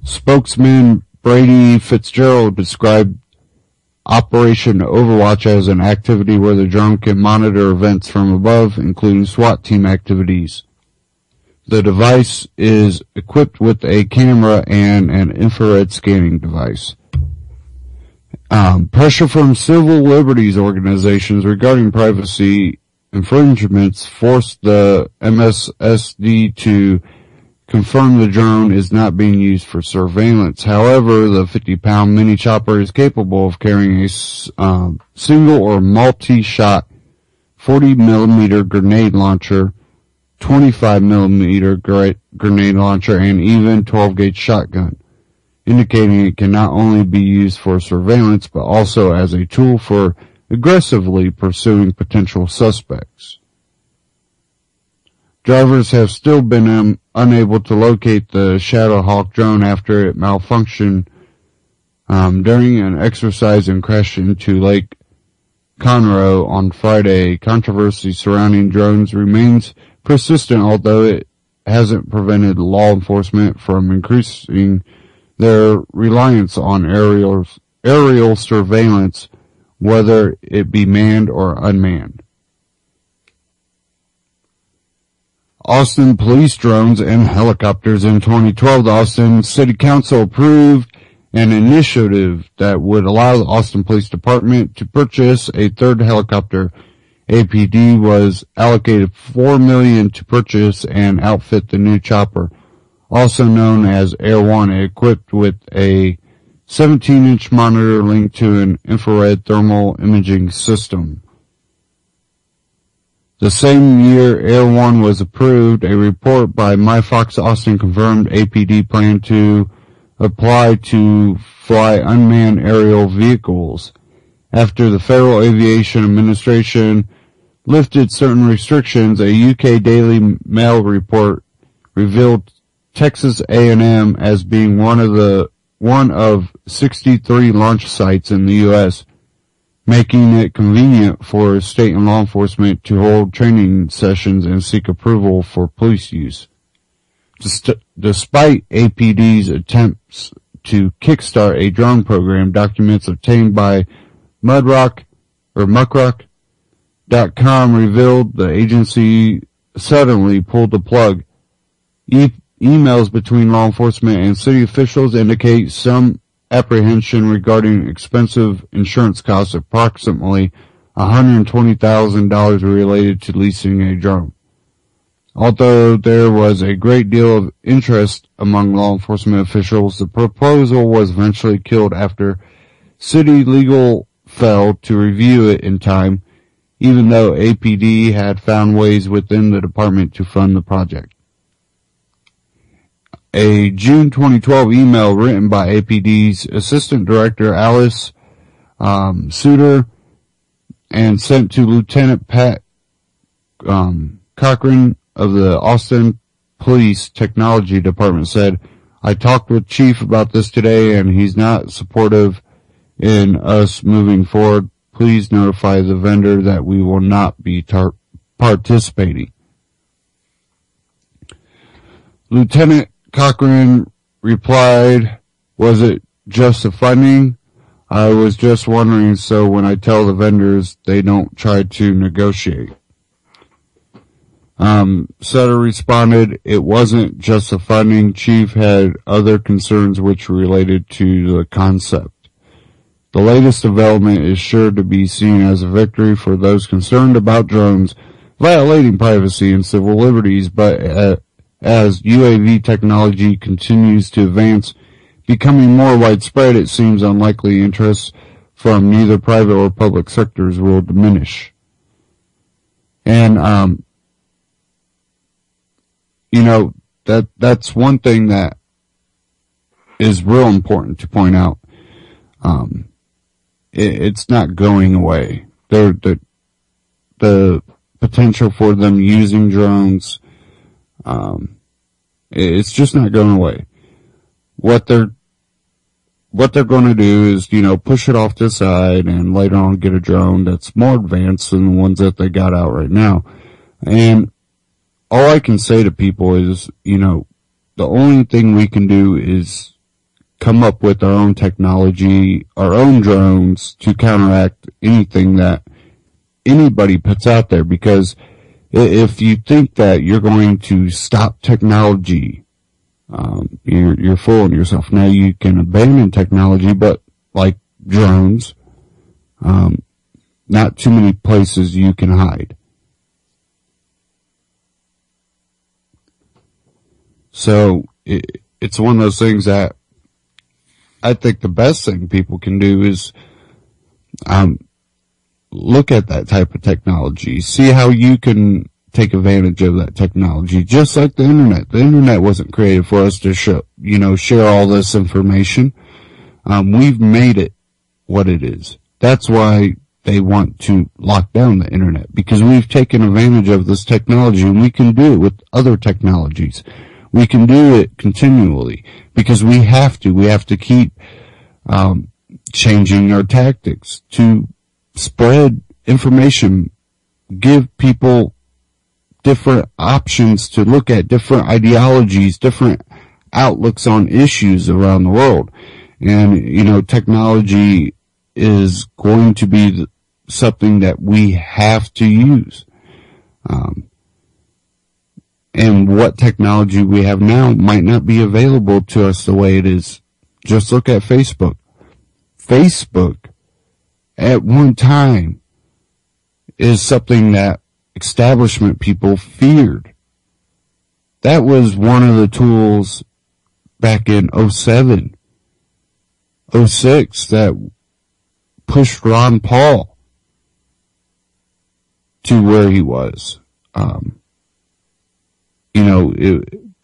Spokesman Brady Fitzgerald described Operation Overwatch as an activity where the drone can monitor events from above, including SWAT team activities. The device is equipped with a camera and an infrared scanning device. Pressure from civil liberties organizations regarding privacy infringements forced the MSSD to confirm the drone is not being used for surveillance. However, the 50-pound mini chopper is capable of carrying a single or multi-shot 40mm grenade launcher, 25mm grenade launcher, and even 12-gauge shotgun, indicating it can not only be used for surveillance but also as a tool for aggressively pursuing potential suspects. Drivers have still been unable to locate the Shadowhawk drone after it malfunctioned during an exercise and crashed into Lake Conroe on Friday. Controversy surrounding drones remains persistent, although it hasn't prevented law enforcement from increasing their reliance on aerial surveillance, whether it be manned or unmanned. Austin police drones and helicopters. In 2012, the Austin City Council approved an initiative that would allow the Austin Police Department to purchase a third helicopter. APD was allocated $4 million to purchase and outfit the new chopper, also known as Air One, equipped with a 17-inch monitor linked to an infrared thermal imaging system. The same year Air One was approved, a report by MyFox Austin confirmed APD planned to apply to fly unmanned aerial vehicles after the Federal Aviation Administration lifted certain restrictions. A UK Daily Mail report revealed Texas A&M as being one of 63 launch sites in the U.S., making it convenient for state and law enforcement to hold training sessions and seek approval for police use. Despite APD's attempts to kickstart a drone program, documents obtained by Muckrock.com revealed the agency suddenly pulled the plug. Emails between law enforcement and city officials indicate some apprehension regarding expensive insurance costs, approximately $120,000 related to leasing a drone. Although there was a great deal of interest among law enforcement officials, the proposal was eventually killed after city legal failed to review it in time, even though APD had found ways within the department to fund the project. A June 2012 email written by APD's Assistant Director Alice Suter and sent to Lieutenant Pat Cochran of the Austin Police Technology Department said, "I talked with Chief about this today and he's not supportive in us moving forward. Please notify the vendor that we will not be participating." Lieutenant Cochran replied, "Was it just the funding? I was just wondering so when I tell the vendors they don't try to negotiate." Sutter responded, "It wasn't just the funding. Chief had other concerns which related to the concept. The latest development is sure to be seen as a victory for those concerned about drones violating privacy and civil liberties, but as UAV technology continues to advance, becoming more widespread, it seems unlikely interest from neither private or public sectors will diminish." And, that's one thing that is real important to point out. It's not going away. The potential for them using drones, it's just not going away. What they're going to do is, push it off to the side and later on get a drone that's more advanced than the ones that they got out right now. And all I can say to people is, the only thing we can do is come up with our own technology, our own drones to counteract anything that anybody puts out there. Because if you think that you're going to stop technology, you're fooling yourself. Now you can abandon technology, but like drones, not too many places you can hide. So it's one of those things that I think the best thing people can do is look at that type of technology, see how you can take advantage of that technology, just like the internet. The internet wasn't created for us to share all this information. We've made it what it is. That's why they want to lock down the internet, because we've taken advantage of this technology, and we can do it with other technologies. We can do it continually because we have to. We have to keep changing our tactics to spread information, give people different options to look at, different ideologies, different outlooks on issues around the world. And, technology is going to be something that we have to use. And what technology we have now might not be available to us the way it is. Just look at Facebook. Facebook, at one time, is something that establishment people feared. That was one of the tools back in 07, 06 that pushed Ron Paul to where he was.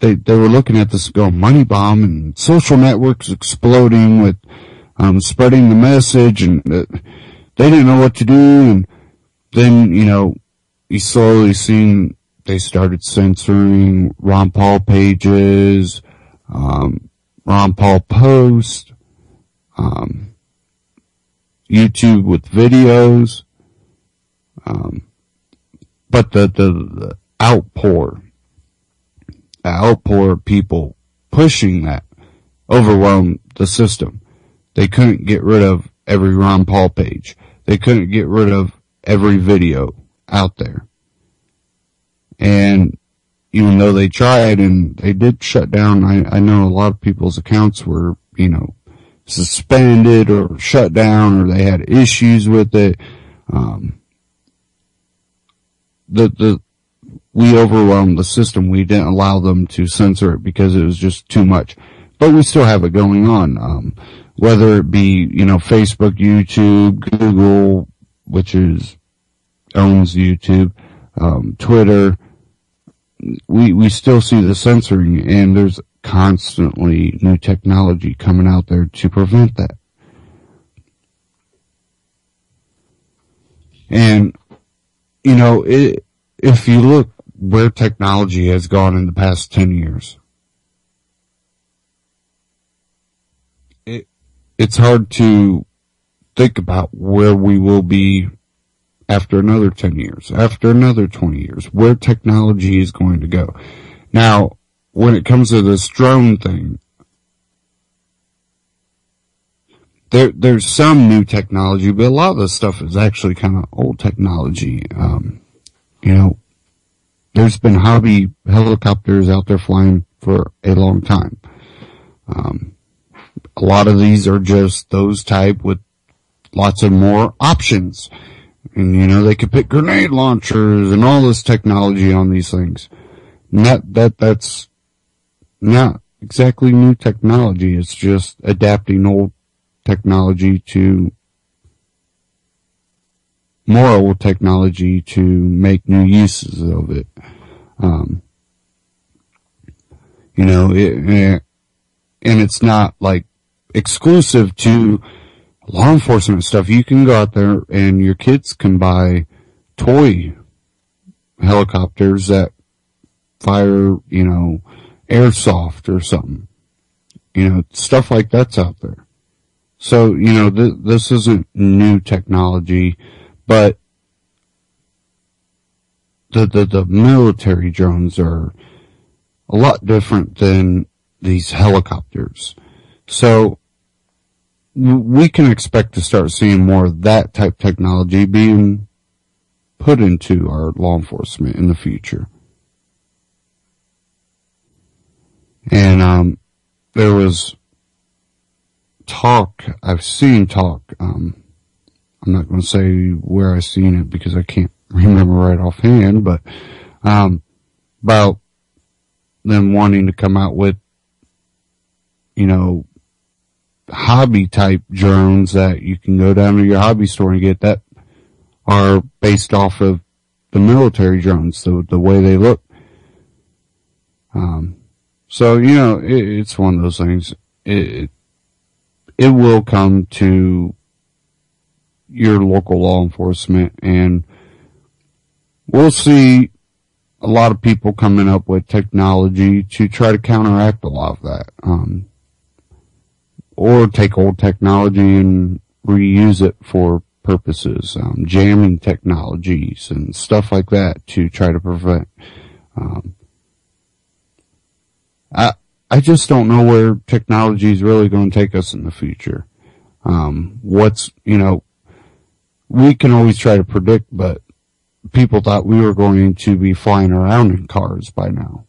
They were looking at this money bomb and social networks exploding with spreading the message, and they didn't know what to do. And then, you slowly seen they started censoring Ron Paul pages, Ron Paul posts, YouTube with videos, but the outpour of people pushing that overwhelmed the system. They couldn't get rid of every Ron Paul page. They couldn't get rid of every video out there. And even though they tried and they did shut down, I know a lot of people's accounts were, suspended or shut down, or they had issues with it. We overwhelmed the system. We didn't allow them to censor it because it was just too much. But we still have it going on. Whether it be, Facebook, YouTube, Google, which owns YouTube, Twitter, we still see the censoring, and there's constantly new technology coming out there to prevent that. And, if you look where technology has gone in the past 10 years, it's hard to think about where we will be after another 10 years, after another 20 years, where technology is going to go. Now, when it comes to this drone thing, there's some new technology, but a lot of this stuff is actually kind of old technology. There's been hobby helicopters out there flying for a long time. A lot of these are just those type with lots of more options. And, they could put grenade launchers and all this technology on these things. That's not exactly new technology. It's just adapting old technology to more old technology to make new uses of it. And it's not like exclusive to law enforcement stuff. You can go out there and your kids can buy toy helicopters that fire, airsoft or something. Stuff like that's out there. So, this isn't new technology, but the military drones are a lot different than these helicopters. So, we can expect to start seeing more of that type of technology being put into our law enforcement in the future. And, there was talk, I've seen talk, I'm not going to say where I've seen it because I can't remember right offhand, but, about them wanting to come out with, hobby type drones that you can go down to your hobby store and get that are based off of the military drones, the way they look. So, it's one of those things. It will come to your local law enforcement, and we'll see a lot of people coming up with technology to try to counteract a lot of that. Or take old technology and reuse it for purposes, jamming technologies and stuff like that to try to prevent. I just don't know where technology is really going to take us in the future. We can always try to predict, but people thought we were going to be flying around in cars by now.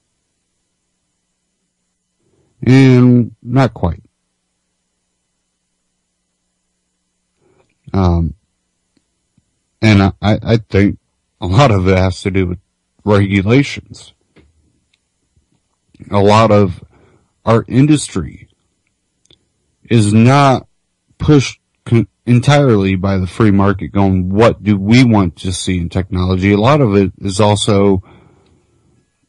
And not quite. And I think a lot of it has to do with regulations. A lot of our industry is not pushed entirely by the free market going, what do we want to see in technology? A lot of it is also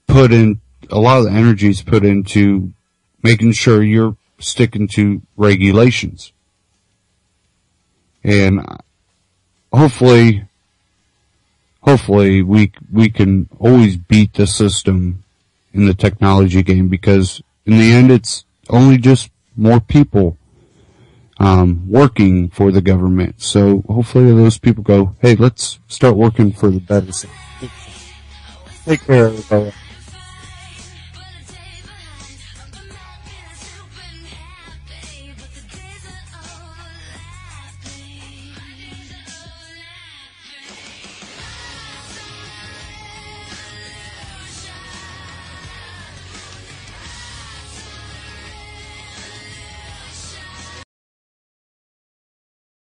a lot of the energy is put into making sure you're sticking to regulations. And hopefully we can always beat the system in the technology game, because in the end it's only just more people working for the government. So hopefully those people go, hey, let's start working for the better. Take care, everybody.